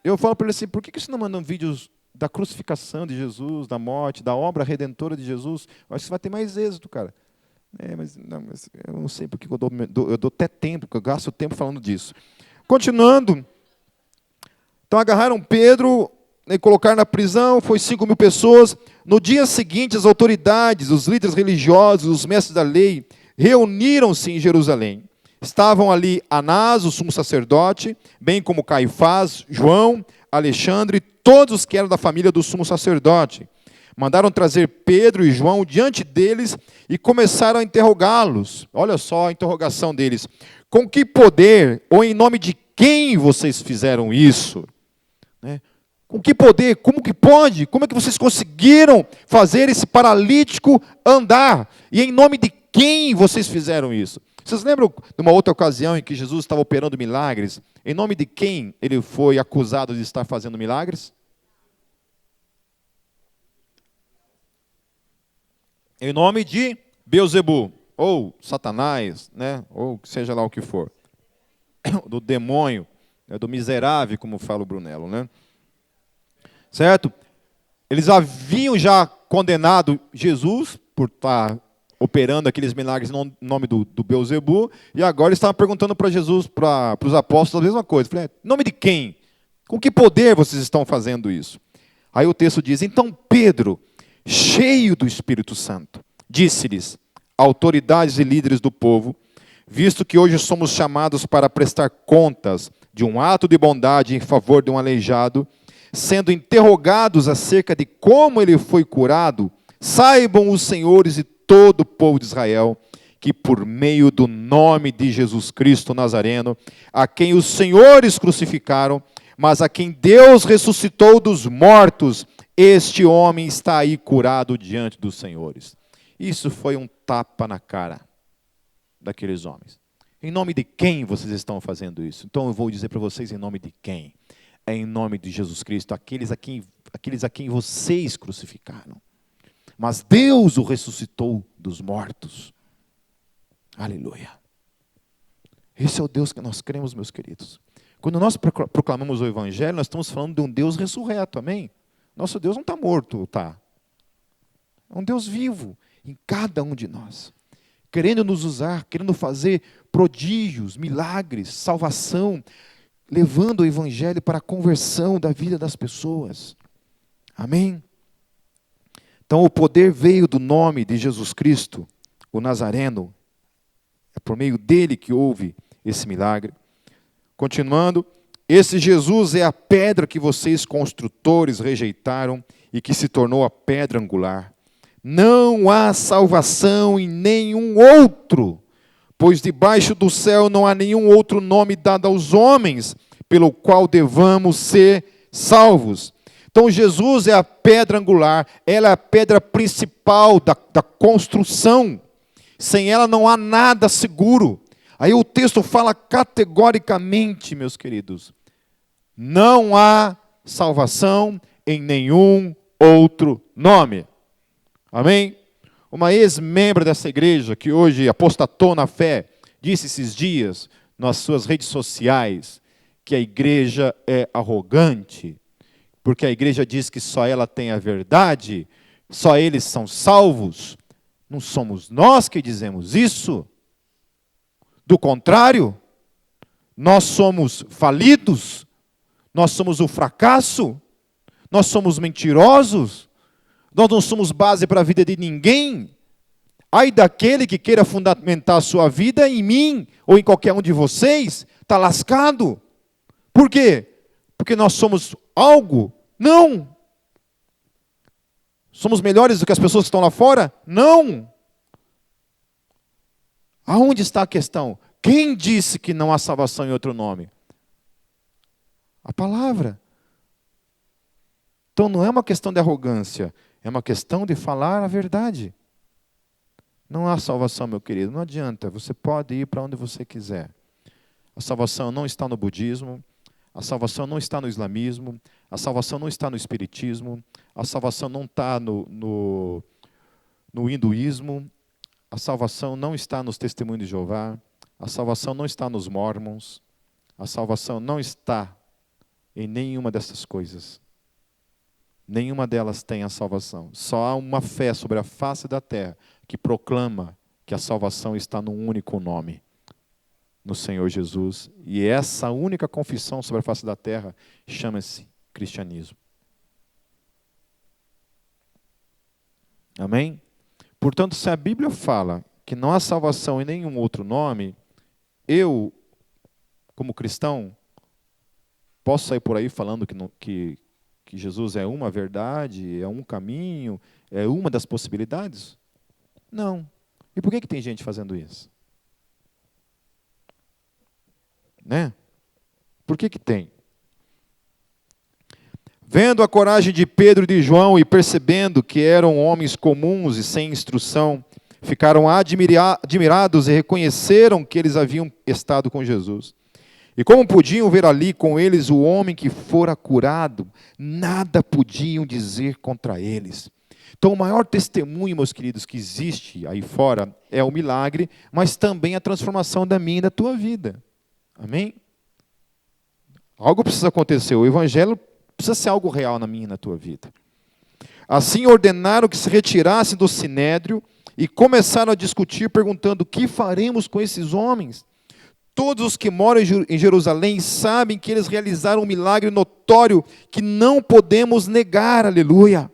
Eu falo para ele assim, por que você não manda vídeos da crucificação de Jesus, da morte, da obra redentora de Jesus? Eu acho que você vai ter mais êxito, cara. Mas eu não sei porque eu dou até tempo, porque eu gasto tempo falando disso. Continuando. Então agarraram Pedro e colocaram na prisão, foi 5.000 pessoas. No dia seguinte, as autoridades, os líderes religiosos, os mestres da lei, reuniram-se em Jerusalém. Estavam ali Anás, o sumo sacerdote, bem como Caifás, João, Alexandre, todos os que eram da família do sumo sacerdote. Mandaram trazer Pedro e João diante deles e começaram a interrogá-los. Olha só a interrogação deles. Com que poder ou em nome de quem vocês fizeram isso? Com que poder? Como que pode? Como é que vocês conseguiram fazer esse paralítico andar? E em nome de quem vocês fizeram isso? Vocês lembram de uma outra ocasião em que Jesus estava operando milagres? Em nome de quem ele foi acusado de estar fazendo milagres? Em nome de Beelzebu, ou Satanás, né? Ou seja lá o que for. Do demônio, do miserável, como fala o Brunello, né? Certo? Eles haviam já condenado Jesus por estar operando aqueles milagres no nome do Beelzebu, e agora eles estavam perguntando para Jesus, para os apóstolos, a mesma coisa. Falei, em nome de quem? Com que poder vocês estão fazendo isso? Aí o texto diz, então Pedro, cheio do Espírito Santo, disse-lhes, autoridades e líderes do povo, visto que hoje somos chamados para prestar contas de um ato de bondade em favor de um aleijado, sendo interrogados acerca de como ele foi curado, saibam os senhores e todo o povo de Israel que por meio do nome de Jesus Cristo Nazareno, a quem os senhores crucificaram, mas a quem Deus ressuscitou dos mortos, este homem está aí curado diante dos senhores. Isso foi um tapa na cara daqueles homens. Em nome de quem vocês estão fazendo isso? Então eu vou dizer para vocês em nome de quem. É em nome de Jesus Cristo, aqueles a quem vocês crucificaram. Mas Deus o ressuscitou dos mortos. Aleluia. Esse é o Deus que nós cremos, meus queridos. Quando nós proclamamos o Evangelho, nós estamos falando de um Deus ressurreto, amém? Nosso Deus não está morto, tá? É um Deus vivo em cada um de nós. Querendo nos usar, querendo fazer prodígios, milagres, salvação, levando o Evangelho para a conversão da vida das pessoas. Amém? Então o poder veio do nome de Jesus Cristo, o Nazareno. É por meio dele que houve esse milagre. Continuando, esse Jesus é a pedra que vocês construtores rejeitaram e que se tornou a pedra angular. Não há salvação em nenhum outro, pois debaixo do céu não há nenhum outro nome dado aos homens, pelo qual devamos ser salvos. Então Jesus é a pedra angular, ela é a pedra principal da construção. Sem ela não há nada seguro. Aí o texto fala categoricamente, meus queridos, não há salvação em nenhum outro nome. Amém? Uma ex-membro dessa igreja, que hoje apostatou na fé, disse esses dias, nas suas redes sociais, que a igreja é arrogante, porque a igreja diz que só ela tem a verdade, só eles são salvos. Não somos nós que dizemos isso. Do contrário, nós somos falidos, nós somos o fracasso, nós somos mentirosos, nós não somos base para a vida de ninguém. Ai daquele que queira fundamentar a sua vida em mim ou em qualquer um de vocês, está lascado. Por quê? Porque nós somos algo? Não. Somos melhores do que as pessoas que estão lá fora? Não. Aonde está a questão? Quem disse que não há salvação em outro nome? A palavra. Então não é uma questão de arrogância, é uma questão de falar a verdade. Não há salvação, meu querido, não adianta, você pode ir para onde você quiser. A salvação não está no budismo, a salvação não está no islamismo, a salvação não está no espiritismo, a salvação não está no hinduísmo, a salvação não está nos testemunhos de Jeová, a salvação não está nos mormons, a salvação não está em nenhuma dessas coisas. Nenhuma delas tem a salvação. Só há uma fé sobre a face da terra que proclama que a salvação está num único nome, no Senhor Jesus. E essa única confissão sobre a face da terra chama-se cristianismo. Amém? Portanto, se a Bíblia fala que não há salvação em nenhum outro nome, eu, como cristão, posso sair por aí falando que Jesus é uma verdade, é um caminho, é uma das possibilidades? Não. E por que tem gente fazendo isso? Né? Por que tem? Vendo a coragem de Pedro e de João e percebendo que eram homens comuns e sem instrução, ficaram admirados e reconheceram que eles haviam estado com Jesus. E como podiam ver ali com eles o homem que fora curado, nada podiam dizer contra eles. Então o maior testemunho, meus queridos, que existe aí fora é o milagre, mas também a transformação da minha e da tua vida. Amém? Algo precisa acontecer, o evangelho precisa ser algo real na minha e na tua vida. Assim ordenaram que se retirassem do sinédrio e começaram a discutir, perguntando: o que faremos com esses homens? Todos os que moram em Jerusalém sabem que eles realizaram um milagre notório que não podemos negar, aleluia.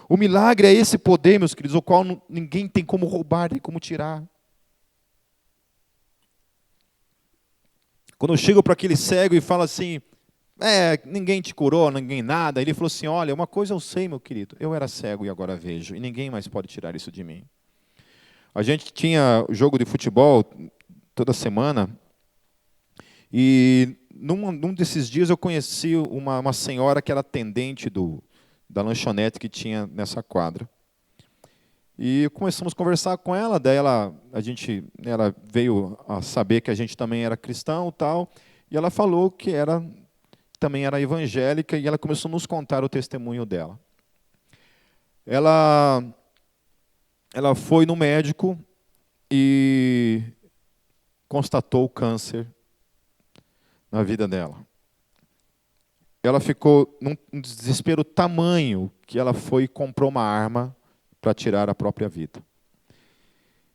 O milagre é esse poder, meus queridos, o qual ninguém tem como roubar, nem como tirar. Quando eu chego para aquele cego e falo assim: ninguém te curou, ninguém nada. Ele falou assim: olha, uma coisa eu sei, meu querido, eu era cego e agora vejo, e ninguém mais pode tirar isso de mim. A gente tinha jogo de futebol toda semana, e num desses dias eu conheci uma senhora que era atendente da lanchonete que tinha nessa quadra. E começamos a conversar com ela, daí ela veio a saber que a gente também era cristão, tal, e ela falou que também era evangélica, e ela começou a nos contar o testemunho dela. Ela foi no médico e constatou o câncer na vida dela. Ela ficou num desespero tamanho que ela foi e comprou uma arma para tirar a própria vida.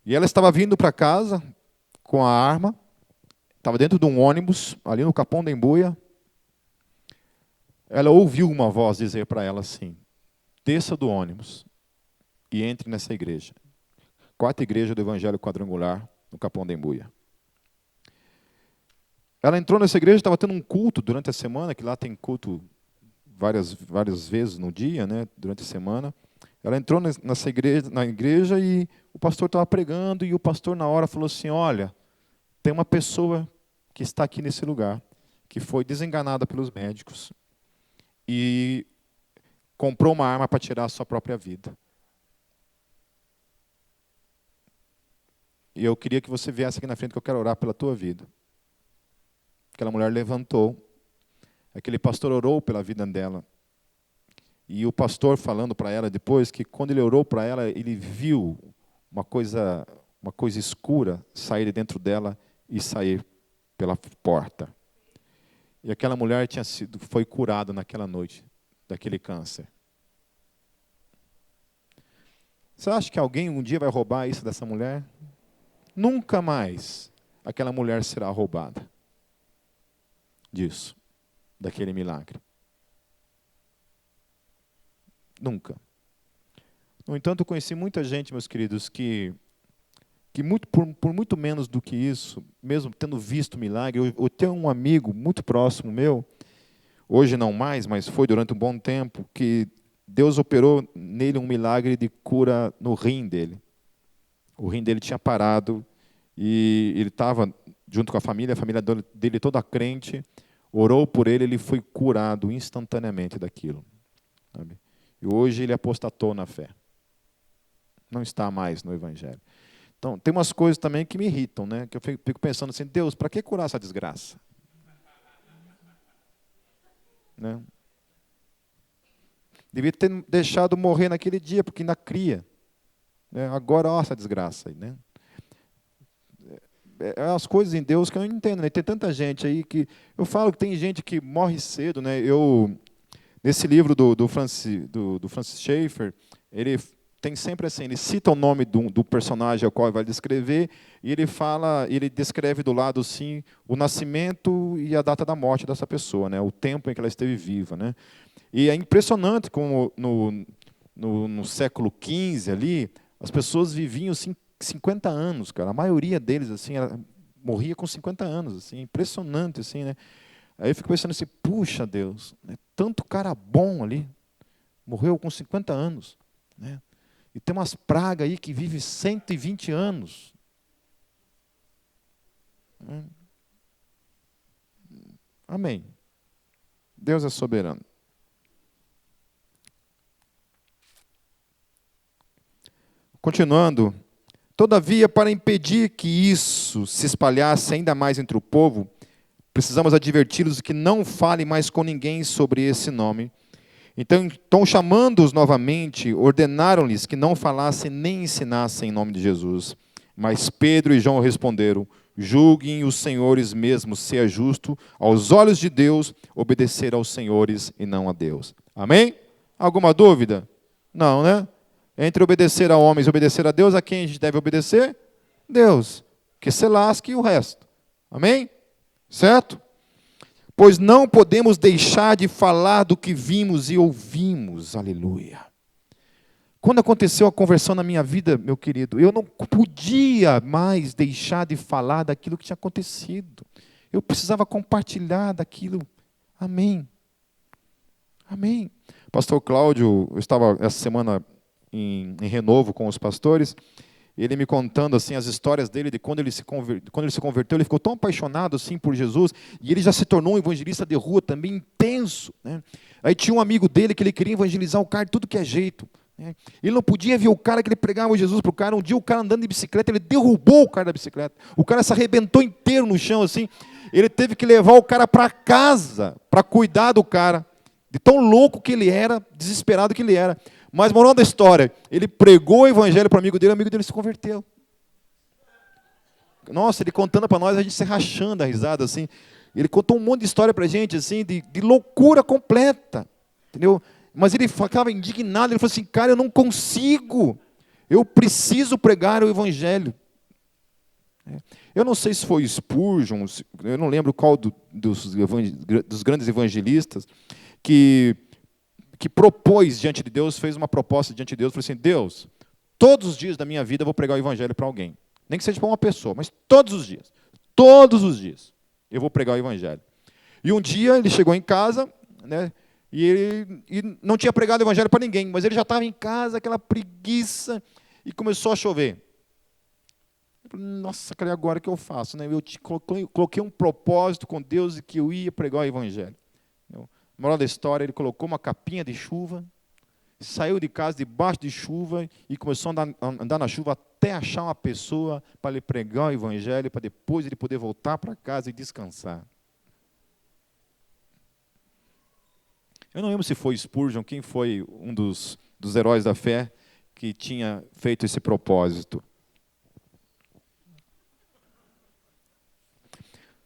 E ela estava vindo para casa com a arma, estava dentro de um ônibus, ali no Capão da Embuia. Ela ouviu uma voz dizer para ela assim: desça do ônibus e entre nessa igreja. Quarta igreja do Evangelho Quadrangular, no Capão da Embuia. Ela entrou nessa igreja, estava tendo um culto durante a semana, que lá tem culto várias vezes no dia, né, durante a semana. Ela entrou na igreja e o pastor estava pregando, e o pastor na hora falou assim: olha, tem uma pessoa que está aqui nesse lugar, que foi desenganada pelos médicos e comprou uma arma para tirar a sua própria vida. E eu queria que você viesse aqui na frente, que eu quero orar pela tua vida. Aquela mulher levantou, aquele pastor orou pela vida dela. E o pastor falando para ela depois que quando ele orou para ela, ele viu uma coisa escura sair de dentro dela e sair pela porta. E aquela mulher foi curada naquela noite daquele câncer. Você acha que alguém um dia vai roubar isso dessa mulher? Nunca mais aquela mulher será roubada disso, daquele milagre. Nunca. No entanto, eu conheci muita gente, meus queridos, que por muito menos do que isso, mesmo tendo visto milagre, eu tenho um amigo muito próximo meu, hoje não mais, mas foi durante um bom tempo, que Deus operou nele um milagre de cura no rim dele. O rim dele tinha parado e ele estava junto com a família dele toda crente, orou por ele, ele foi curado instantaneamente daquilo. Sabe? E hoje ele apostatou na fé. Não está mais no Evangelho. Então, tem umas coisas também que me irritam, né? Que eu fico pensando assim: Deus, para que curar essa desgraça? Né? Devia ter deixado morrer naquele dia, porque ainda cria. Né? Agora, olha essa desgraça aí, né? É as coisas em Deus que eu não entendo, né? Tem tanta gente aí que... Eu falo que tem gente que morre cedo, né? Nesse livro do Francis Schaeffer, ele tem sempre assim, ele cita o nome do personagem ao qual ele vai descrever, e ele descreve do lado assim, o nascimento e a data da morte dessa pessoa, né? O tempo em que ela esteve viva. Né? E é impressionante como no século XV ali, as pessoas viviam assim, 50 anos, cara. A maioria deles assim, morria com 50 anos, assim, impressionante assim, né? Aí eu fico pensando assim: puxa Deus, né? Tanto cara bom ali, morreu com 50 anos, né? E tem umas pragas aí que vivem 120 anos. Amém. Deus é soberano. Continuando. Todavia, para impedir que isso se espalhasse ainda mais entre o povo, precisamos adverti-los que não falem mais com ninguém sobre esse nome. Então chamando-os novamente, ordenaram-lhes que não falassem nem ensinassem em nome de Jesus. Mas Pedro e João responderam: julguem os senhores mesmos se é justo, aos olhos de Deus, obedecer aos senhores e não a Deus. Amém? Alguma dúvida? Não, né? Entre obedecer a homens e obedecer a Deus, a quem a gente deve obedecer? Deus. Que se lasque o resto. Amém? Certo? Pois não podemos deixar de falar do que vimos e ouvimos. Aleluia. Quando aconteceu a conversão na minha vida, meu querido, eu não podia mais deixar de falar daquilo que tinha acontecido. Eu precisava compartilhar daquilo. Amém. Amém. Pastor Cláudio, eu estava essa semana em renovo com os pastores, ele me contando assim as histórias dele, de quando ele se converteu, ele ficou tão apaixonado assim por Jesus, e ele já se tornou um evangelista de rua também intenso, né? Aí tinha um amigo dele que ele queria evangelizar o cara de tudo que é jeito, né? Ele não podia ver o cara que ele pregava Jesus para o cara. Um dia o cara andando de bicicleta, ele derrubou o cara da bicicleta, o cara se arrebentou inteiro no chão assim, ele teve que levar o cara para casa, para cuidar do cara, de tão louco que ele era, desesperado que ele era. Mas, moral da história, ele pregou o evangelho para o amigo dele se converteu. Nossa, ele contando para nós, a gente se rachando a risada, assim. Ele contou um monte de história para a gente, assim, de loucura completa, entendeu? Mas ele ficava indignado, ele falou assim, cara, eu não consigo, eu preciso pregar o evangelho. Eu não sei se foi Spurgeon, eu não lembro qual dos grandes evangelistas, que propôs diante de Deus, fez uma proposta diante de Deus, falou assim, Deus, todos os dias da minha vida eu vou pregar o evangelho para alguém. Nem que seja para uma pessoa, mas todos os dias, eu vou pregar o evangelho. E um dia ele chegou em casa, né, e não tinha pregado o evangelho para ninguém, mas ele já estava em casa, aquela preguiça, e começou a chover. Nossa, cara, agora o que eu faço? Né? Eu coloquei um propósito com Deus de que eu ia pregar o evangelho. Moral da história, ele colocou uma capinha de chuva, saiu de casa debaixo de chuva e começou a andar na chuva até achar uma pessoa para lhe pregar o evangelho, para depois ele poder voltar para casa e descansar. Eu não lembro se foi Spurgeon, quem foi um dos heróis da fé que tinha feito esse propósito.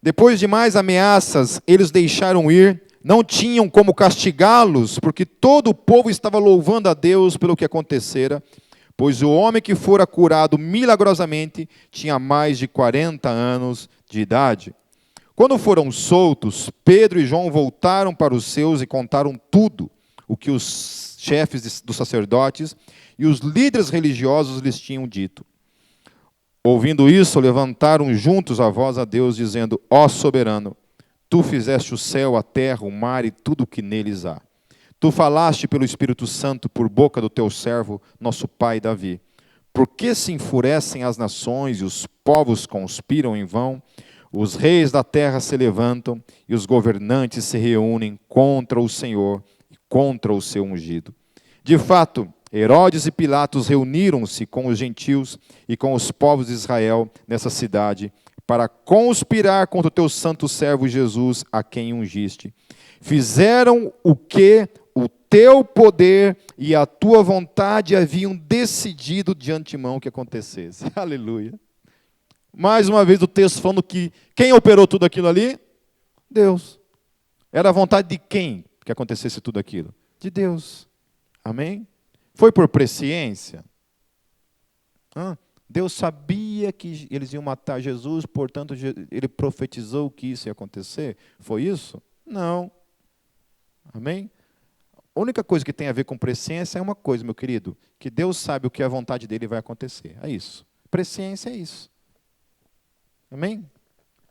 Depois de mais ameaças, eles deixaram ir, não tinham como castigá-los, porque todo o povo estava louvando a Deus pelo que acontecera, pois o homem que fora curado milagrosamente tinha mais de 40 anos de idade. Quando foram soltos, Pedro e João voltaram para os seus e contaram tudo o que os chefes dos sacerdotes e os líderes religiosos lhes tinham dito. Ouvindo isso, levantaram juntos a voz a Deus, dizendo, ó soberano, tu fizeste o céu, a terra, o mar e tudo o que neles há. Tu falaste pelo Espírito Santo por boca do teu servo, nosso pai Davi. Por que se enfurecem as nações e os povos conspiram em vão? Os reis da terra se levantam e os governantes se reúnem contra o Senhor e contra o seu ungido. De fato, Herodes e Pilatos reuniram-se com os gentios e com os povos de Israel nessa cidade para conspirar contra o teu santo servo Jesus, a quem ungiste. Fizeram o que o teu poder e a tua vontade haviam decidido de antemão que acontecesse. Aleluia. Mais uma vez o texto falando que quem operou tudo aquilo ali? Deus. Era a vontade de quem que acontecesse tudo aquilo? De Deus. Amém? Foi por presciência? Deus sabia que eles iam matar Jesus, portanto, ele profetizou que isso ia acontecer? Foi isso? Não. Amém? A única coisa que tem a ver com presciência é uma coisa, meu querido, que Deus sabe o que a vontade dele vai acontecer. É isso. Presciência é isso. Amém?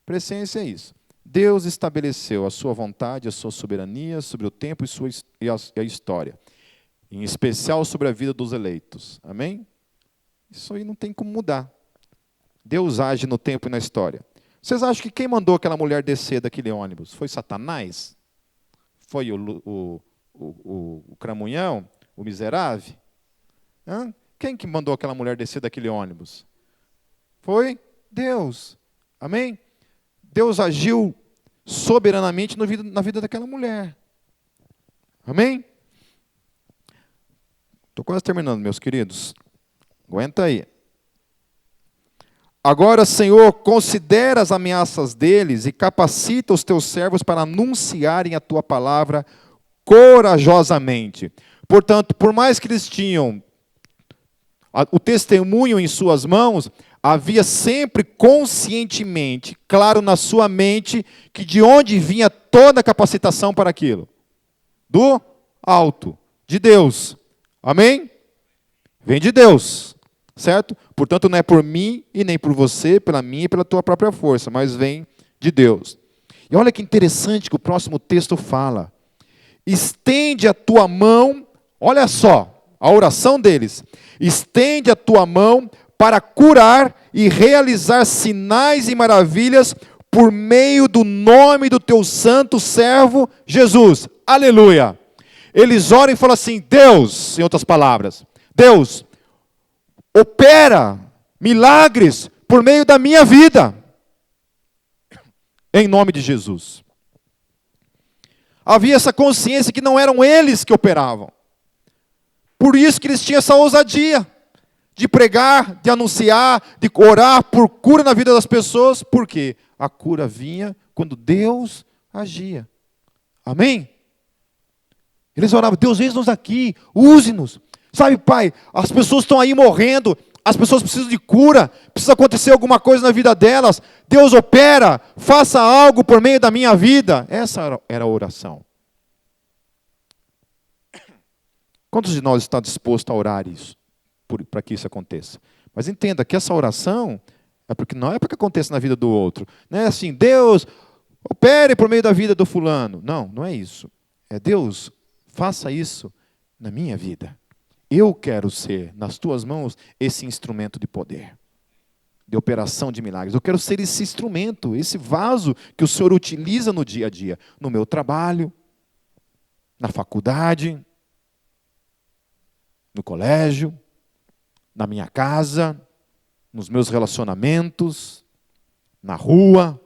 Presciência é isso. Deus estabeleceu a sua vontade, a sua soberania sobre o tempo e a história. Em especial sobre a vida dos eleitos. Amém? Isso aí não tem como mudar. Deus age no tempo e na história. Vocês acham que quem mandou aquela mulher descer daquele ônibus? Foi Satanás? Foi o cramunhão? O miserável? Quem que mandou aquela mulher descer daquele ônibus? Deus. Amém? Deus agiu soberanamente na vida daquela mulher. Amém? Estou quase terminando, meus queridos. Aguenta aí. Agora, Senhor, considera as ameaças deles e capacita os teus servos para anunciarem a tua palavra corajosamente. Portanto, por mais que eles tinham o testemunho em suas mãos, havia sempre conscientemente, claro na sua mente, que de onde vinha toda a capacitação para aquilo? Do alto, de Deus. Amém? Vem de Deus, certo? Portanto, não é por mim e nem por você, pela minha e pela tua própria força, mas vem de Deus. E olha que interessante que o próximo texto fala. Estende a tua mão, olha só, a oração deles. Estende a tua mão para curar e realizar sinais e maravilhas por meio do nome do teu santo servo Jesus. Aleluia! Eles oram e falam assim: Deus, em outras palavras, Deus, opera milagres por meio da minha vida. Em nome de Jesus. Havia essa consciência que não eram eles que operavam. Por isso que eles tinham essa ousadia de pregar, de anunciar, de orar por cura na vida das pessoas. Por quê? A cura vinha quando Deus agia. Amém? Eles oravam: Deus, eis-nos aqui, use-nos. Sabe, Pai, as pessoas estão aí morrendo, as pessoas precisam de cura, precisa acontecer alguma coisa na vida delas. Deus opera, faça algo por meio da minha vida. Essa era a oração. Quantos de nós está disposto a orar isso, para que isso aconteça? Mas entenda que essa oração não é para que aconteça na vida do outro. Não é assim: Deus, opere por meio da vida do fulano. Não, não é isso. É: Deus, faça isso na minha vida. Eu quero ser, nas tuas mãos, esse instrumento de poder, de operação de milagres. Eu quero ser esse instrumento, esse vaso que o Senhor utiliza no dia a dia, no meu trabalho, na faculdade, no colégio, na minha casa, nos meus relacionamentos, na rua,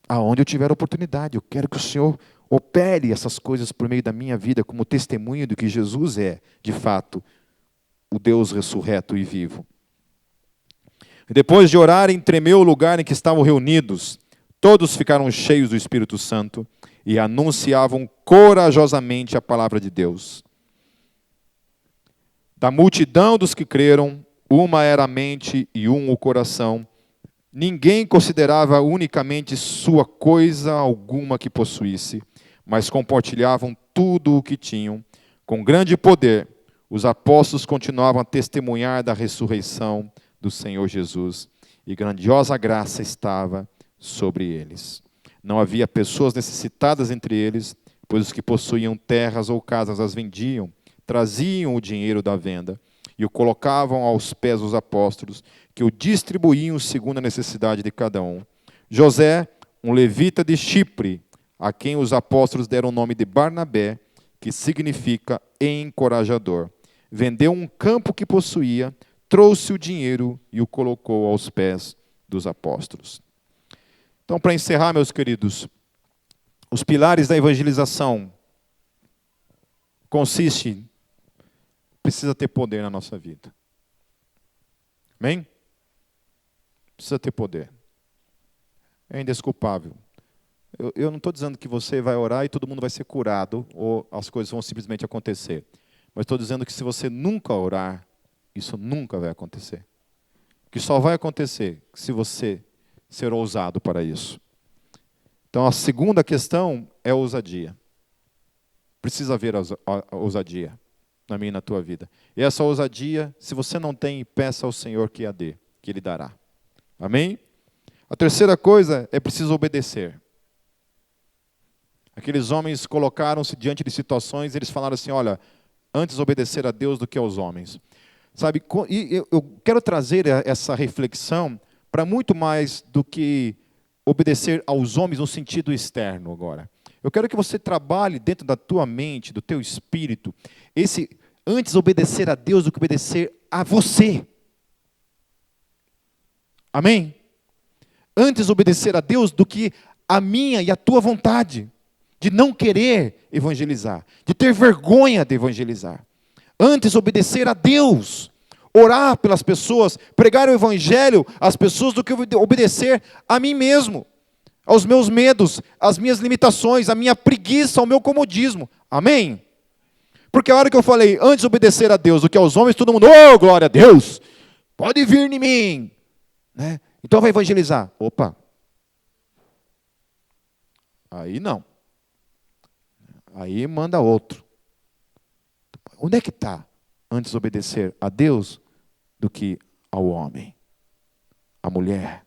aonde eu tiver oportunidade. Eu quero que o Senhor opere essas coisas por meio da minha vida, como testemunho do que Jesus é, de fato, o Deus ressurreto e vivo. Depois de orarem, tremeu o lugar em que estavam reunidos. Todos ficaram cheios do Espírito Santo e anunciavam corajosamente a palavra de Deus. Da multidão dos que creram, uma era a mente e um o coração. Ninguém considerava unicamente sua coisa alguma que possuísse, mas compartilhavam tudo o que tinham. Com grande poder, os apóstolos continuavam a testemunhar da ressurreição do Senhor Jesus, e grandiosa graça estava sobre eles. Não havia pessoas necessitadas entre eles, pois os que possuíam terras ou casas as vendiam, traziam o dinheiro da venda e o colocavam aos pés dos apóstolos, que o distribuíam segundo a necessidade de cada um. José, um levita de Chipre, a quem os apóstolos deram o nome de Barnabé, que significa encorajador, vendeu um campo que possuía, trouxe o dinheiro e o colocou aos pés dos apóstolos. Então, para encerrar, meus queridos, os pilares da evangelização precisa ter poder na nossa vida. Amém? Precisa ter poder. É indesculpável. Eu não estou dizendo que você vai orar e todo mundo vai ser curado, ou as coisas vão simplesmente acontecer. Mas estou dizendo que se você nunca orar, isso nunca vai acontecer. Que só vai acontecer se você ser ousado para isso. Então, a segunda questão é a ousadia. Precisa haver a ousadia na minha e na tua vida. E essa ousadia, se você não tem, peça ao Senhor que a dê, que Ele dará. Amém? A terceira coisa é preciso obedecer. Aqueles homens colocaram-se diante de situações, eles falaram assim: olha, antes obedecer a Deus do que aos homens. Sabe, e eu quero trazer essa reflexão para muito mais do que obedecer aos homens no sentido externo agora. Eu quero que você trabalhe dentro da tua mente, do teu espírito, esse antes obedecer a Deus do que obedecer a você. Amém? Antes obedecer a Deus do que a minha e a tua vontade, de não querer evangelizar, de ter vergonha de evangelizar. Antes obedecer a Deus, orar pelas pessoas, pregar o evangelho às pessoas, do que obedecer a mim mesmo, aos meus medos, às minhas limitações, à minha preguiça, ao meu comodismo. Amém? Porque a hora que eu falei, antes obedecer a Deus do que aos homens, todo mundo: oh, glória a Deus, pode vir em mim, né? Então vai evangelizar. Opa, aí não. Aí manda outro. Onde é que está? Antes obedecer a Deus do que ao homem, a mulher.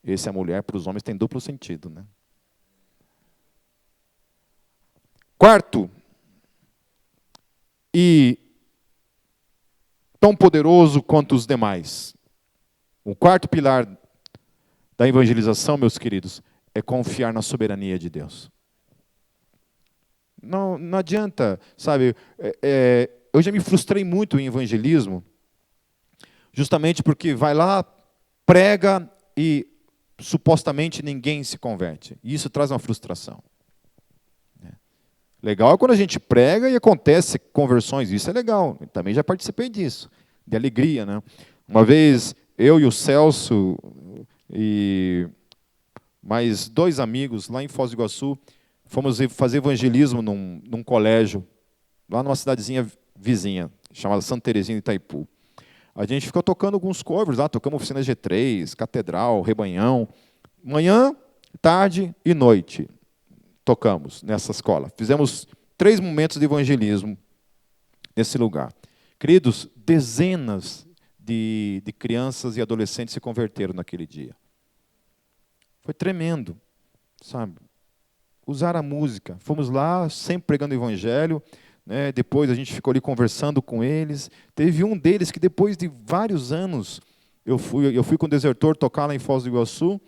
Esse a mulher para os homens tem duplo sentido, né? Quarto, e tão poderoso quanto os demais. O quarto pilar da evangelização, meus queridos, é confiar na soberania de Deus. Não adianta, sabe, eu já me frustrei muito em evangelismo, justamente porque vai lá, prega e supostamente ninguém se converte. E isso traz uma frustração. Legal é quando a gente prega e acontece conversões, isso é legal. Eu também já participei disso, de alegria, né? Uma vez, eu e o Celso e mais 2 amigos lá em Foz do Iguaçu, fomos fazer evangelismo num colégio, lá numa cidadezinha vizinha, chamada Santa Terezinha de Itaipu. A gente ficou tocando alguns covers lá, tocamos Oficina G3, Catedral, Rebanhão. Manhã, tarde e noite tocamos nessa escola. Fizemos 3 momentos de evangelismo nesse lugar. Queridos, dezenas de crianças e adolescentes se converteram naquele dia. Foi tremendo, sabe? Usar a música. Fomos lá, sempre pregando o evangelho, né? Depois a gente ficou ali conversando com eles. Teve um deles que depois de vários anos, eu fui com o Desertor tocar lá em Foz do Iguaçu,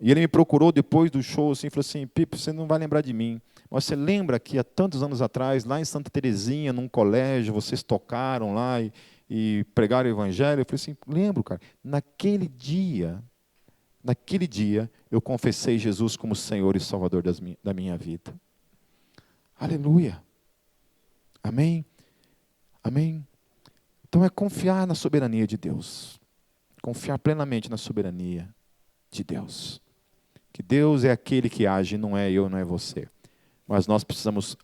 e ele me procurou depois do show assim, e falou assim: Pipo, você não vai lembrar de mim, mas você lembra que há tantos anos atrás, lá em Santa Terezinha, num colégio, vocês tocaram lá e pregaram o evangelho? Eu falei assim: lembro, cara. Naquele dia, eu confessei Jesus como Senhor e Salvador da minha vida. Aleluia. Amém? Amém? Então é confiar na soberania de Deus. Confiar plenamente na soberania de Deus. Que Deus é aquele que age, não é eu, não é você. Mas nós precisamos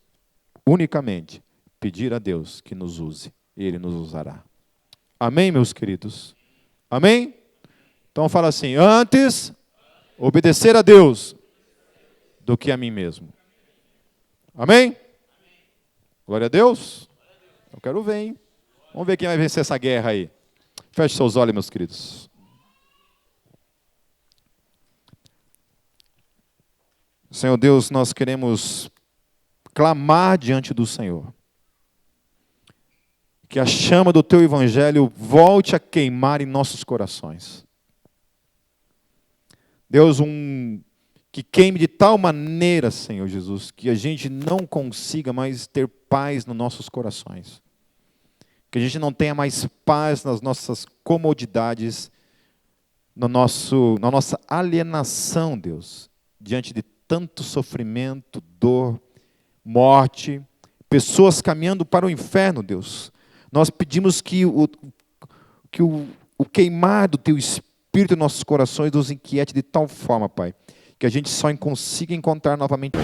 unicamente pedir a Deus que nos use. E Ele nos usará. Amém, meus queridos? Amém? Então fala assim: antes obedecer a Deus do que a mim mesmo. Amém? Glória a Deus. Eu quero ver, hein? Vamos ver quem vai vencer essa guerra aí. Feche seus olhos, meus queridos. Senhor Deus, nós queremos clamar diante do Senhor. Que a chama do Teu Evangelho volte a queimar em nossos corações. Deus, que queime de tal maneira, Senhor Jesus, que a gente não consiga mais ter paz nos nossos corações. Que a gente não tenha mais paz nas nossas comodidades, na nossa alienação, Deus, diante de tanto sofrimento, dor, morte, pessoas caminhando para o inferno, Deus. Nós pedimos que o queimar do Teu Espírito em nossos corações nos inquiete de tal forma, Pai, que a gente só consiga encontrar novamente